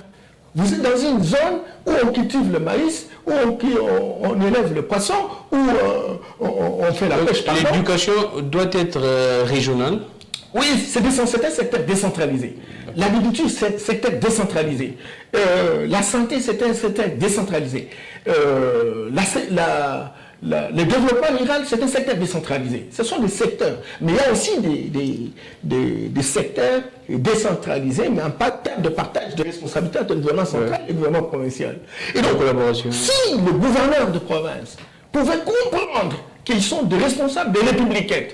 Vous êtes dans une zone où on cultive le maïs, où on élève le poisson, où on fait la pêche. L'éducation doit être régionale? Oui, c'est un secteur décentralisé. L'agriculture, c'est un secteur décentralisé. La santé, c'est un secteur décentralisé. Le développement rural, c'est un secteur décentralisé. Ce sont des secteurs. Mais il y a aussi des secteurs décentralisés, mais en termes de partage de responsabilités entre le gouvernement central et le gouvernement provincial. Et donc, si le gouverneur de province pouvait comprendre qu'ils sont des responsables des républicains,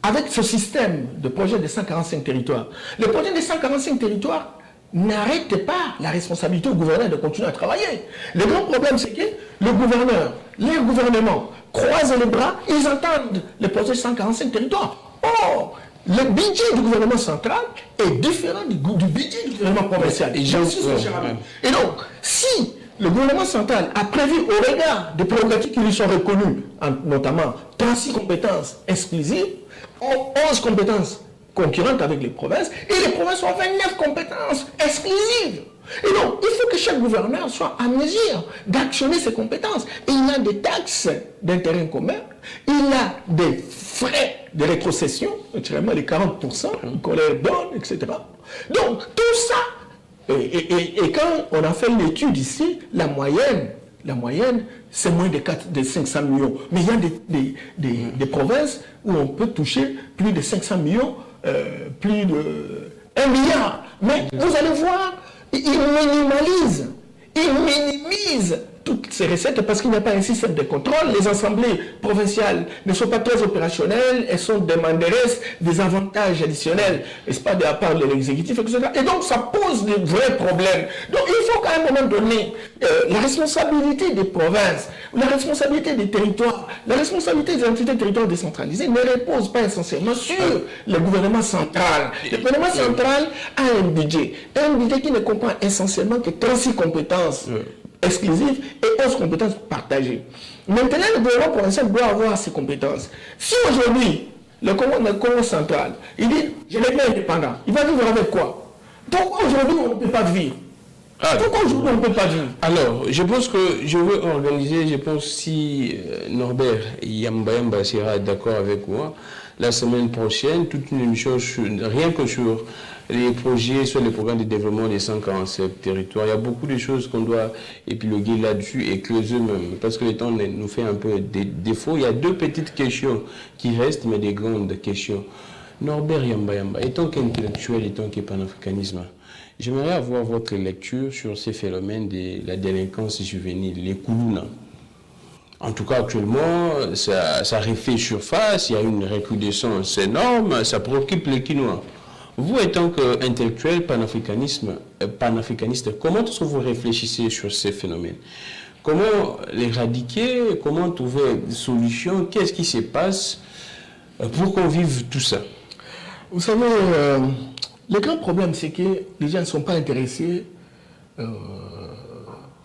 avec ce système de projet de 145 territoires, le projet de 145 territoires n'arrête pas la responsabilité au gouverneur de continuer à travailler. Le grand problème, c'est que le gouverneur, les gouvernements croisent les bras, ils entendent le projet de 145 territoires. Or, le budget du gouvernement central est différent du budget du gouvernement provincial. Et donc, si le gouvernement central a prévu, au regard des prérogatives qui lui sont reconnues, notamment 36 compétences exclusives, 11 compétences concurrentes avec les provinces, et les provinces ont 29 compétences exclusives. Et donc, il faut que chaque gouverneur soit en mesure d'actionner ses compétences. Et il a des taxes d'intérêt commun, il a des frais de rétrocession, naturellement les 40% qu'on leur donne, etc. Donc, tout ça, et quand on a fait l'étude ici, la moyenne, c'est moins de 500 millions. Mais il y a des provinces où on peut toucher plus de 500 millions, plus de 1 milliard. Mais vous allez voir, ils minimisent toutes ces recettes parce qu'il n'y a pas un système de contrôle. Les assemblées provinciales ne sont pas très opérationnelles, elles sont demanderesses des avantages additionnels, n'est-ce pas, de la part de l'exécutif, etc. Et donc ça pose de vrais problèmes. Donc il faut qu'à un moment donné, la responsabilité des provinces, la responsabilité des territoires, la responsabilité des entités territoriales décentralisées ne repose pas essentiellement sur le gouvernement central. Le gouvernement central a un budget qui ne comprend essentiellement que 36 compétences exclusives et 11 compétences partagées. Maintenant, le gouvernement provincial doit avoir ces compétences. Si aujourd'hui, le Congo central, il dit, je n'ai pas indépendant, il va vivre avec quoi? Pourquoi aujourd'hui on ne peut pas vivre? Pourquoi aujourd'hui on ne peut pas vivre? Alors, je pense que je veux organiser, je pense si Norbert Yamba sera d'accord avec moi, la semaine prochaine, toute une émission, rien que sur les projets, sur les programmes de développement des 147 territoires. Il y a beaucoup de choses qu'on doit épiloguer là-dessus et creuser même, parce que le temps nous fait un peu des défauts. Il y a 2 petites questions qui restent, mais des grandes questions. Norbert Yamba, étant qu'intellectuel, étant que panafricanisme, j'aimerais avoir votre lecture sur ces phénomènes de la délinquance juvénile, les Koulouna. En tout cas, actuellement, ça refait surface, il y a une recrudescence énorme, ça préoccupe les Kinois. Vous, étant qu'intellectuel panafricaniste, comment est-ce que vous réfléchissez sur ces phénomènes? Comment l'éradiquer? Comment trouver des solutions? Qu'est-ce qui se passe pour qu'on vive tout ça? Vous savez, le grand problème, c'est que les gens ne sont pas intéressés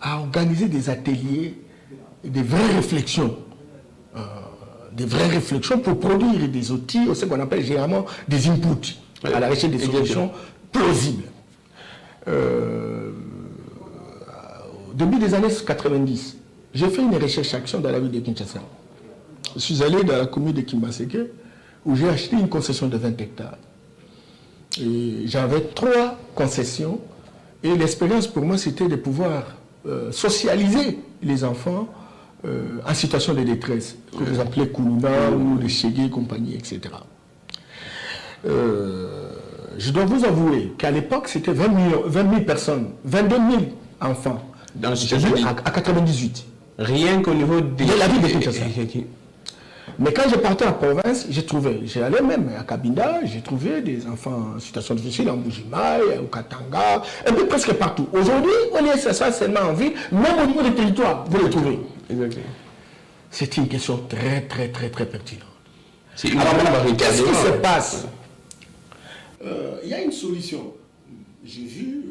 à organiser des ateliers, des vraies réflexions pour produire des outils, ce qu'on appelle généralement des inputs, à la recherche des solutions plausibles. Au début des années 90, j'ai fait une recherche-action dans la ville de Kinshasa. Je suis allé dans la commune de Kimbaseke, où j'ai acheté une concession de 20 hectares. Et j'avais 3 concessions, et l'expérience pour moi, c'était de pouvoir socialiser les enfants en situation de détresse, que vous appelez Koulouna ou de Chégué, compagnie, etc. je dois vous avouer qu'à l'époque, c'était 20 000 personnes, 22 000 enfants. Dans le à 98. Rien qu'au niveau de la ville de Kinshasa. Mais quand je partais en province, j'allais même à Cabinda, j'ai trouvé des enfants en situation difficile, en Bujimaï, au Katanga, un peu presque partout. Aujourd'hui, on est seulement en ville, même au niveau des territoires, vous les trouvez. Exactement. C'est une question très pertinente. Alors, qu'est-ce qui se passe? Il y a une solution. J'ai vu,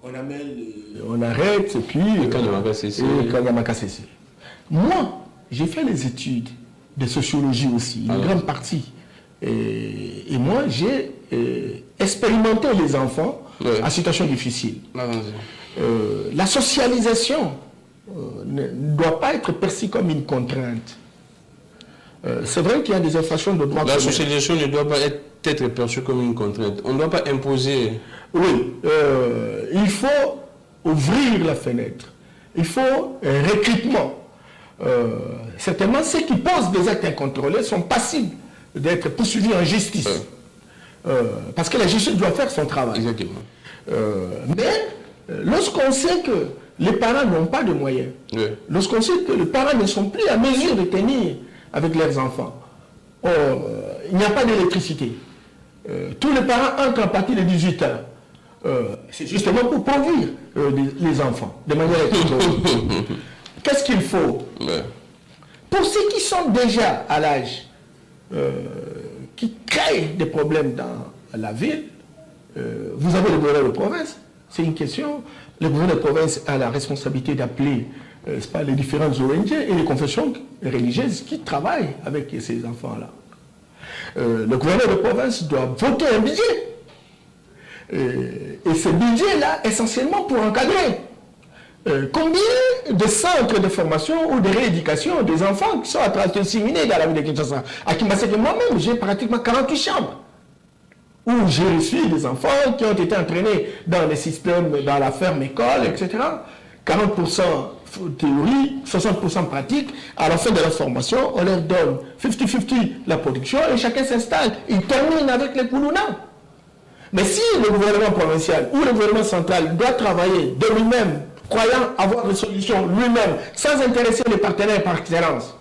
on arrête, et puis... Kanyamaka cessé. Moi, j'ai fait les études de sociologie aussi, une grande partie. Et moi, j'ai expérimenté les enfants en situation difficile. La socialisation ne doit pas être perçue comme une contrainte. C'est vrai qu'il y a des infractions de droit. La socialisation ne doit pas être perçue comme une contrainte. On ne doit pas imposer. Oui, il faut ouvrir la fenêtre. Il faut un recrutement. Certainement, ceux qui posent des actes incontrôlés sont passibles d'être poursuivis en justice. Parce que la justice doit faire son travail. Exactement. Mais lorsqu'on sait que les parents n'ont pas de moyens, lorsqu'on sait que les parents ne sont plus à mesure de tenir avec leurs enfants, il n'y a pas d'électricité, tous les parents entrent à partir de 18 heures. C'est justement pour produire les enfants de manière incontrôlée. Qu'est-ce qu'il faut? Pour ceux qui sont déjà à l'âge, qui créent des problèmes dans la ville, vous avez le gouverneur de province, c'est une question. Le gouverneur de province a la responsabilité d'appeler les différentes ONG et les confessions religieuses qui travaillent avec ces enfants-là. Le gouverneur de province doit voter un budget. Et ce budget-là, essentiellement pour encadrer. Combien de centres de formation ou de rééducation des enfants qui sont en train de s'éliminer dans la ville de Kinshasa? À Kinshasa, moi-même, j'ai pratiquement 48 chambres où j'ai reçu des enfants qui ont été entraînés dans les systèmes, dans la ferme école, etc. 40% théorie, 60% pratique. À la fin de la formation, on leur donne 50-50 la production et chacun s'installe. Ils terminent avec les Koulouna. Mais si le gouvernement provincial ou le gouvernement central doit travailler de lui-même, croyant avoir des solutions lui-même, sans intéresser les partenaires par excellence,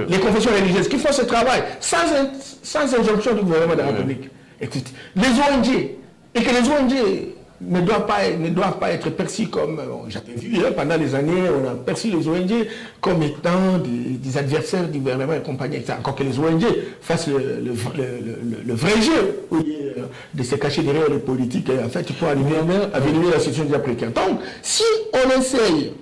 les confessions religieuses qui font ce travail, sans injonction du gouvernement de la République. Écoute, les ONG, et que les ONG ne doivent pas être perçus comme, j'avais vu pendant les années, on a perçu les ONG comme étant des adversaires du gouvernement et compagnie, etc. Encore que les ONG fassent le vrai jeu, de se cacher derrière les politiques, en fait, pour arriver à venir la situation déjà précaire. Donc, si on essaye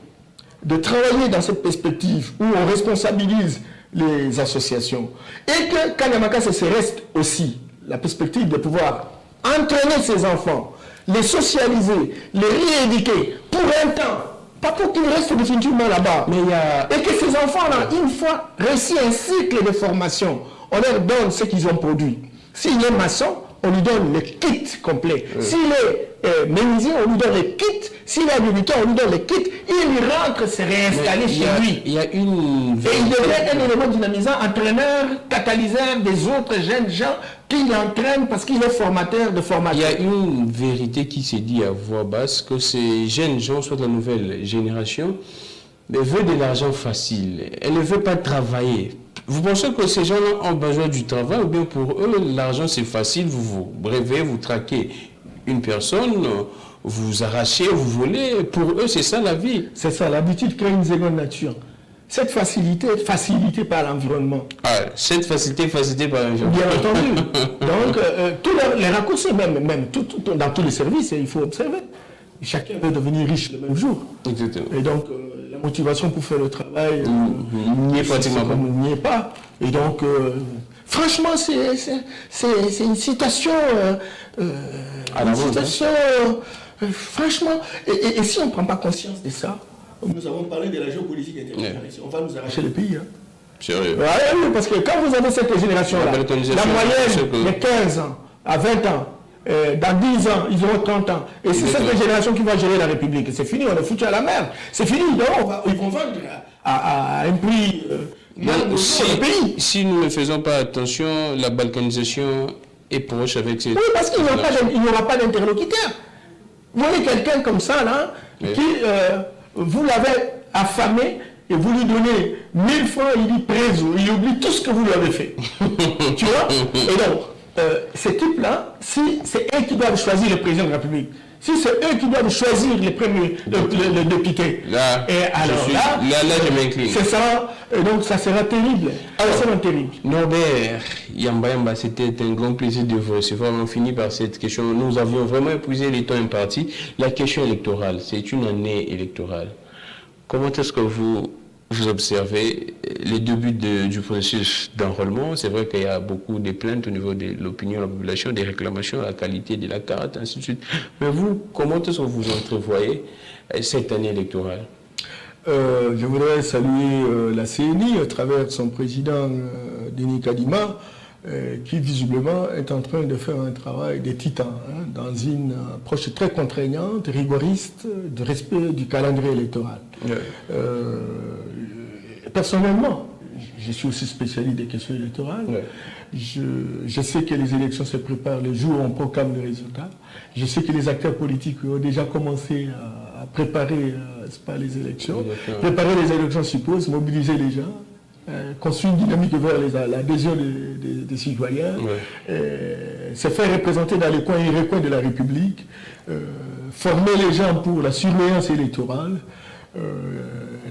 de travailler dans cette perspective où on responsabilise les associations et que Kanyamaka se reste aussi la perspective de pouvoir entraîner ses enfants, les socialiser, les rééduquer pour un temps, pas pour qu'ils restent définitivement là-bas. Et que ces enfants-là, une fois réussi un cycle de formation, on leur donne ce qu'ils ont produit. S'il est maçon, on lui donne le kit complet. S'il est menuisier, on lui donne le kit. S'il est habilitant, on lui donne le kit. Il rentre se réinstaller chez lui. Il y a une... Et il devient un élément dynamisant, entraîneur, catalyseur des autres jeunes gens qui l'entraînent parce qu'il est formateur de formateurs. Il y a une vérité qui se dit à voix basse, que ces jeunes gens, soit la nouvelle génération, veulent de l'argent facile. Elle ne veut pas travailler. Vous pensez que ces gens-là ont besoin du travail ou bien pour eux, l'argent c'est facile, vous vous brevez, vous traquez une personne, vous arrachez, vous volez. Pour eux, c'est ça la vie. C'est ça, l'habitude crée une seconde nature. Cette facilité est facilitée par l'environnement. Cette facilité est facilitée par l'environnement. Bien entendu. Donc, tous les raccourcis, même dans tous les services, il faut observer. Chacun veut devenir riche le même jour. Exactement. Et donc, la motivation pour faire le travail n'y est pratiquement pas. N'y est pas. Et donc, franchement, c'est une citation... franchement, et si on ne prend pas conscience de ça, nous avons parlé de la géopolitique internationale, on va nous arracher le pays. Sérieux. Oui, parce que quand vous avez cette génération-là, la moyenne de 15 ans à 20 ans, dans 10 ans, ils auront 30 ans. Et c'est cette génération qui va gérer la République. C'est fini, on est foutu à la mer. C'est fini. Donc, ils vont vendre à un prix... si nous ne faisons pas attention, la balkanisation est proche avec ces... Oui, parce qu'il n'y aura pas d'interlocuteur. Vous voyez quelqu'un comme ça, là, qui, vous l'avez affamé, et vous lui donnez 1000 francs, il dit préso, il oublie tout ce que vous lui avez fait. Tu vois? Et donc, ces types-là, si c'est eux qui doivent choisir le président de la République, si c'est eux qui doivent choisir les premiers le député, là, je m'incline. C'est ça, et donc ça sera terrible. Alors, ça sera terrible. Norbert Yamba, c'était un grand plaisir de vous recevoir. On finit par cette question. Nous avions vraiment épuisé les temps impartis. La question électorale, c'est une année électorale. Comment est-ce que vous observez les débuts du processus d'enrôlement? C'est vrai qu'il y a beaucoup de plaintes au niveau de l'opinion de la population, des réclamations, la qualité de la carte, ainsi de suite. Mais vous, comment est-ce que vous entrevoyez cette année électorale? Je voudrais saluer la CNI à travers son président Denis Kadima, qui visiblement est en train de faire un travail de titan, hein, dans une approche très contraignante, rigoriste, de respect du calendrier électoral. Personnellement, je suis aussi spécialiste des questions électorales. Je sais que les élections se préparent le jour où on proclame le résultat. Je sais que les acteurs politiques ont déjà commencé à préparer les élections. Préparer les élections suppose mobiliser les gens, construire une dynamique vers l'adhésion des citoyens, se faire représenter dans les coins et recoins de la République, former les gens pour la surveillance électorale,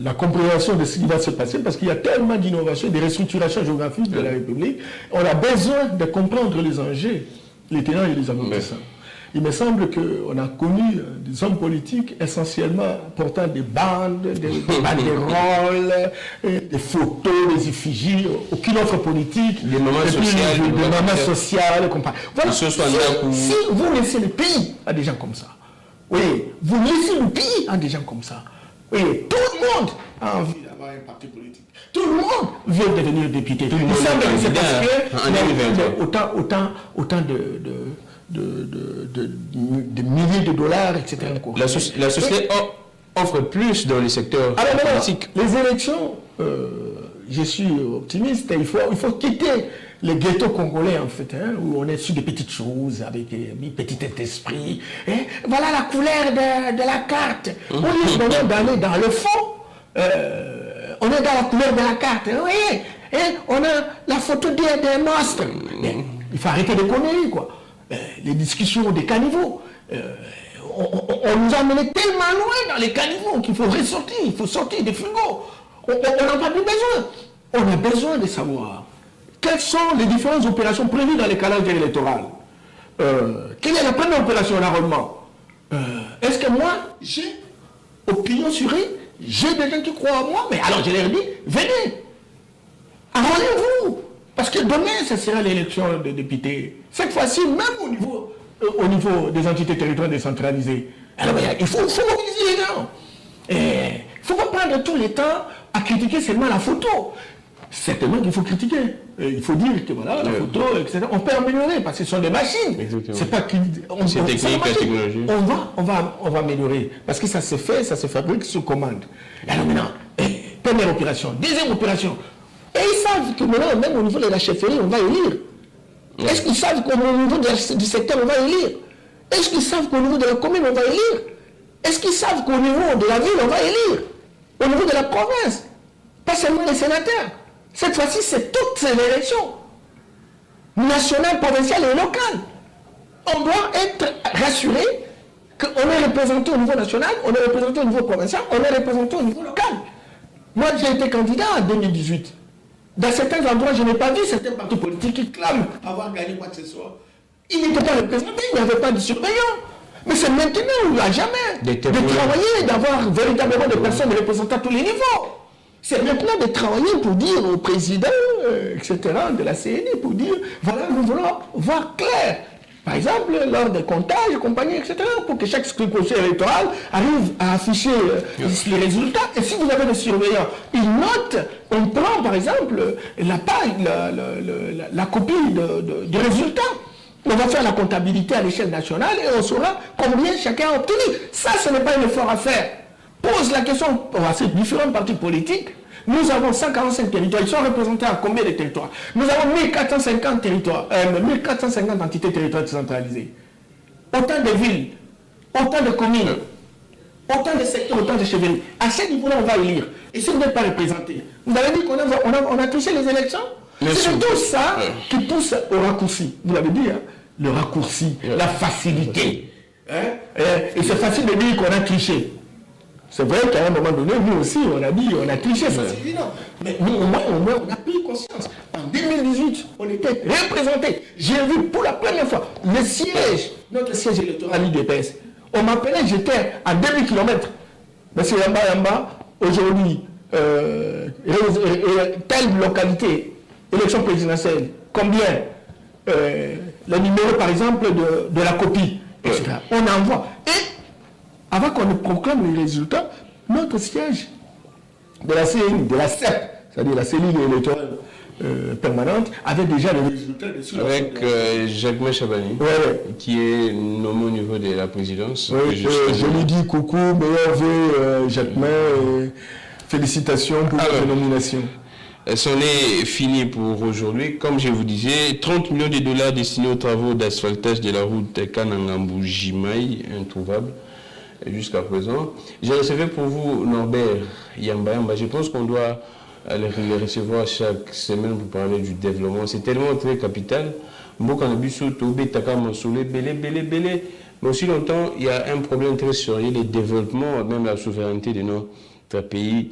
la compréhension de ce qui va se passer, parce qu'il y a tellement d'innovations, de restructurations géographiques de la République. On a besoin de comprendre les enjeux, les tenants et les aboutissants. Il me semble qu'on a connu des hommes politiques essentiellement portant des bandes, des banderoles, des photos, des effigies, aucune offre politique, des moments sociaux. Voilà. Si vous laissez le pays à des gens comme ça, oui, vous laissez le pays à des gens comme ça, oui, tout le monde a envie d'avoir un parti politique. Tout le monde veut devenir député. Il semble que c'est parce que autant de milliers de dollars, etc. La société offre plus dans les secteurs politiques. Les élections, je suis optimiste, il faut quitter le ghetto congolais, en fait, hein, où on est sur des petites choses, avec des petits esprit. Voilà la couleur de la carte. Au lieu d'aller dans le fond, on est dans la couleur de la carte. Vous voyez, on a la photo des monstres. Il faut arrêter de conneries, quoi. Les discussions des caniveaux. On nous a mené tellement loin dans les caniveaux qu'il faut ressortir, il faut sortir des frigos. On n'a pas plus besoin. On a besoin de savoir quelles sont les différentes opérations prévues dans les calendriers électoraux. Quelle est la première opération d'enrôlement? Est-ce que moi, j'ai opinion sur eux? J'ai des gens qui croient en moi, mais alors je leur dis, venez, enrôlez-vous. Parce que demain, ce sera l'élection de députés. Cette fois-ci, même au niveau des entités territoriales décentralisées. Alors, il faut mobiliser les gens. Il ne faut pas prendre tout le temps à critiquer seulement la photo. Certainement qu'il faut critiquer. Il faut dire que voilà, la photo, etc. On peut améliorer parce que ce sont des machines. C'est pas c'est technique, la technologie. On va améliorer parce que ça se fait, ça se fabrique sous commande. Alors maintenant, première opération, deuxième opération. Et ils savent que maintenant, même au niveau de la chefferie, on va élire. Est-ce qu'ils savent qu'au niveau du secteur, on va élire? Est-ce qu'ils savent qu'au niveau de la commune, on va élire? Est-ce qu'ils savent qu'au niveau de la ville, on va élire? Au niveau de la province? Pas seulement les sénateurs. Cette fois-ci, c'est toutes ces élections. Nationales, provinciales et locales. On doit être rassuré qu'on est représenté au niveau national, on est représenté au niveau provincial, on est représenté au niveau local. Moi, j'ai été candidat en 2018. Dans certains endroits, je n'ai pas vu certains partis politiques qui clament avoir gagné quoi que ce soit. Ils n'étaient pas représentés, il n'y avait pas de surveillants. Mais c'est maintenant ou à jamais de travailler, d'avoir véritablement des personnes représentant à tous les niveaux. C'est maintenant de travailler pour dire au président, etc., de la CNI, pour dire, voilà, nous voulons voir clair. Par exemple, lors des comptages, compagnie, etc., pour que chaque conseil électoral arrive à afficher les résultats. Et si vous avez des surveillants, ils notent, on prend par exemple la copie du résultat. On va faire la comptabilité à l'échelle nationale et on saura combien chacun a obtenu. Ça, ce n'est pas un effort à faire. Pose la question à ces différents partis politiques Nous avons 145 territoires. Ils sont représentés à combien de territoires? Nous avons 1450 territoires, 1450 entités territoriales décentralisées. Autant de villes, autant de communes, autant de secteurs, autant de chevaliers. À ce niveau-là, on va élire. Et si vous n'êtes pas représenté, vous avez dit qu'on a touché les élections? C'est tout ça qui pousse au raccourci. Vous l'avez dit, hein? Le raccourci, la facilité. Hein? Et c'est facile de dire qu'on a triché. C'est vrai qu'à un moment donné, nous aussi, on a dit on a triché, c'est évident. Mais nous, au moins, on a pris conscience. En 2018, on était représentés. J'ai vu pour la première fois le siège, notre siège électoral UDPS. On m'appelait, j'étais à 2000 km. Monsieur Yamba, aujourd'hui, telle localité, élection présidentielle, combien le numéro, par exemple, de la copie, etc. On envoie. Et avant qu'on ne proclame les résultats, notre siège de la CNI, de la CEP, c'est-à-dire la cellule électorale permanente, avait déjà les résultats dessus. Avec Jacques Chabani, qui est nommé au niveau de la présidence. Oui, je lui dis coucou, meilleurs vœux, Jacques, félicitations pour votre nomination. C'en est fini pour aujourd'hui. Comme je vous disais, 30 millions de dollars destinés aux travaux d'asphaltage de la route Kanangambu-Jimaï, introuvable jusqu'à présent. J'ai recevé pour vous Norbert Yamba. Je pense qu'on doit les recevoir chaque semaine pour parler du développement. C'est tellement très capital. Mais aussi longtemps, il y a un problème très sérieux, le développement, même la souveraineté de notre pays.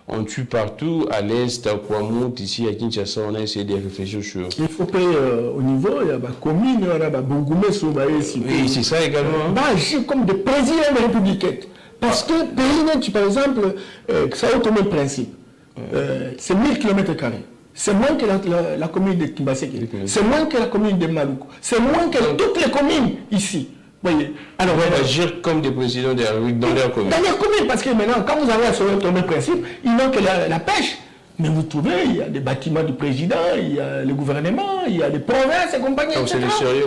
On tue partout, à l'est, à Kouamout, ici à Kinshasa, on a essayé de réfléchir sur... Il faut que au niveau, il y a des communes, il y a des Bongoumé, oui, c'est ça également. Agir comme des présidents de républicains. Parce que, par exemple, ça a autant le principe. C'est 1000 km². C'est moins que la commune de Kimbaseke. C'est moins que la commune de Maluku. C'est moins que toutes les communes ici. Voyez. Alors, on va agir comme des présidents de la République dans leur commune. Dans leur commune, parce que maintenant, quand vous avez à sauver le principe, il manque la pêche. Mais vous trouvez, il y a des bâtiments du président, il y a le gouvernement, il y a les provinces et compagnie. C'est le sérieux.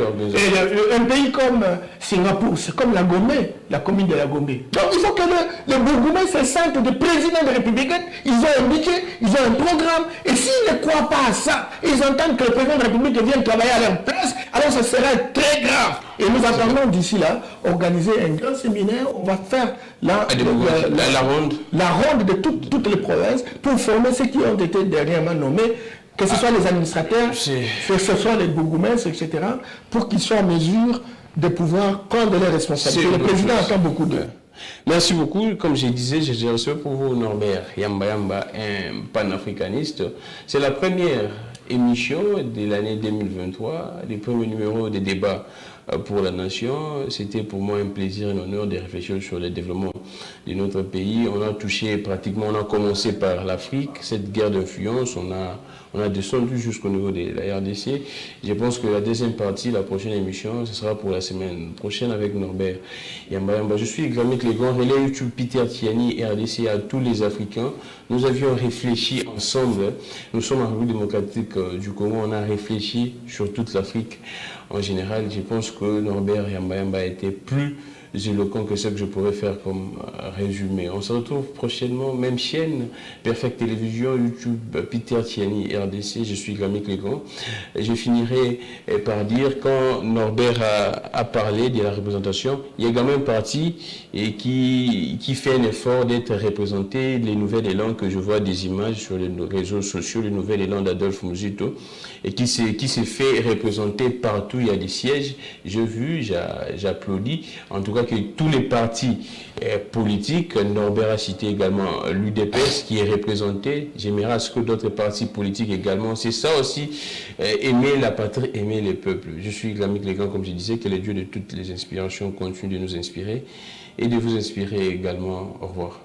Un pays comme Singapour, c'est comme la Gombe, la commune de la Gombe. Donc il faut que le Bourgoumé se sentent des présidents de la République. Ils ont un budget, ils ont un programme. Et s'ils ne croient pas à ça, ils entendent que le président de la République vienne travailler à leur place, alors ça serait très grave. Et nous attendons d'ici là organiser un grand séminaire. On va faire la ronde de toutes les provinces pour former ceux qui ont été dernièrement nommés, que ce soit les administrateurs, que ce soit les bourgmestres, etc., pour qu'ils soient en mesure de pouvoir prendre leurs responsabilités. Le président attend beaucoup d'eux. Merci beaucoup. Comme je disais, j'ai reçu pour vous Norbert Yamba, un panafricaniste. C'est la première émission de l'année 2023, les premiers numéros des débats pour la nation. C'était pour moi un plaisir et un honneur de réfléchir sur le développement de notre pays. On a touché pratiquement, on a commencé par l'Afrique, cette guerre d'influence, on a descendu jusqu'au niveau de la RDC. Je pense que la deuxième partie, la prochaine émission, ce sera pour la semaine prochaine avec Norbert Yamba. Je suis Grammy Clégon, relais YouTube Peter Tiani, RDC à tous les Africains. Nous avions réfléchi ensemble, nous sommes en République démocratique du Congo, on a réfléchi sur toute l'Afrique en général. Je pense que Norbert Yamba a été plus éloquent que ce que je pourrais faire comme résumé. On se retrouve prochainement, même chaîne, Perfect Télévision, YouTube, Peter Tiani, RDC, je suis Grammy Clégon. Je finirai par dire, quand Norbert a parlé de la représentation, il y a également un parti qui fait un effort d'être représenté, les nouvelles élans que je vois des images sur les réseaux sociaux, les nouvelles élans d'Adolphe Muzito, et qui s'est fait représenter partout, il y a des sièges, j'ai vu, j'applaudis, en tout cas que tous les partis politiques, Norbert a cité également l'UDPS qui est représenté, j'aimerais à ce que d'autres partis politiques également, c'est ça aussi, aimer la patrie, aimer les peuples. Je suis Grammy Clégon, comme je disais, que le Dieu de toutes les inspirations continue de nous inspirer et de vous inspirer également. Au revoir.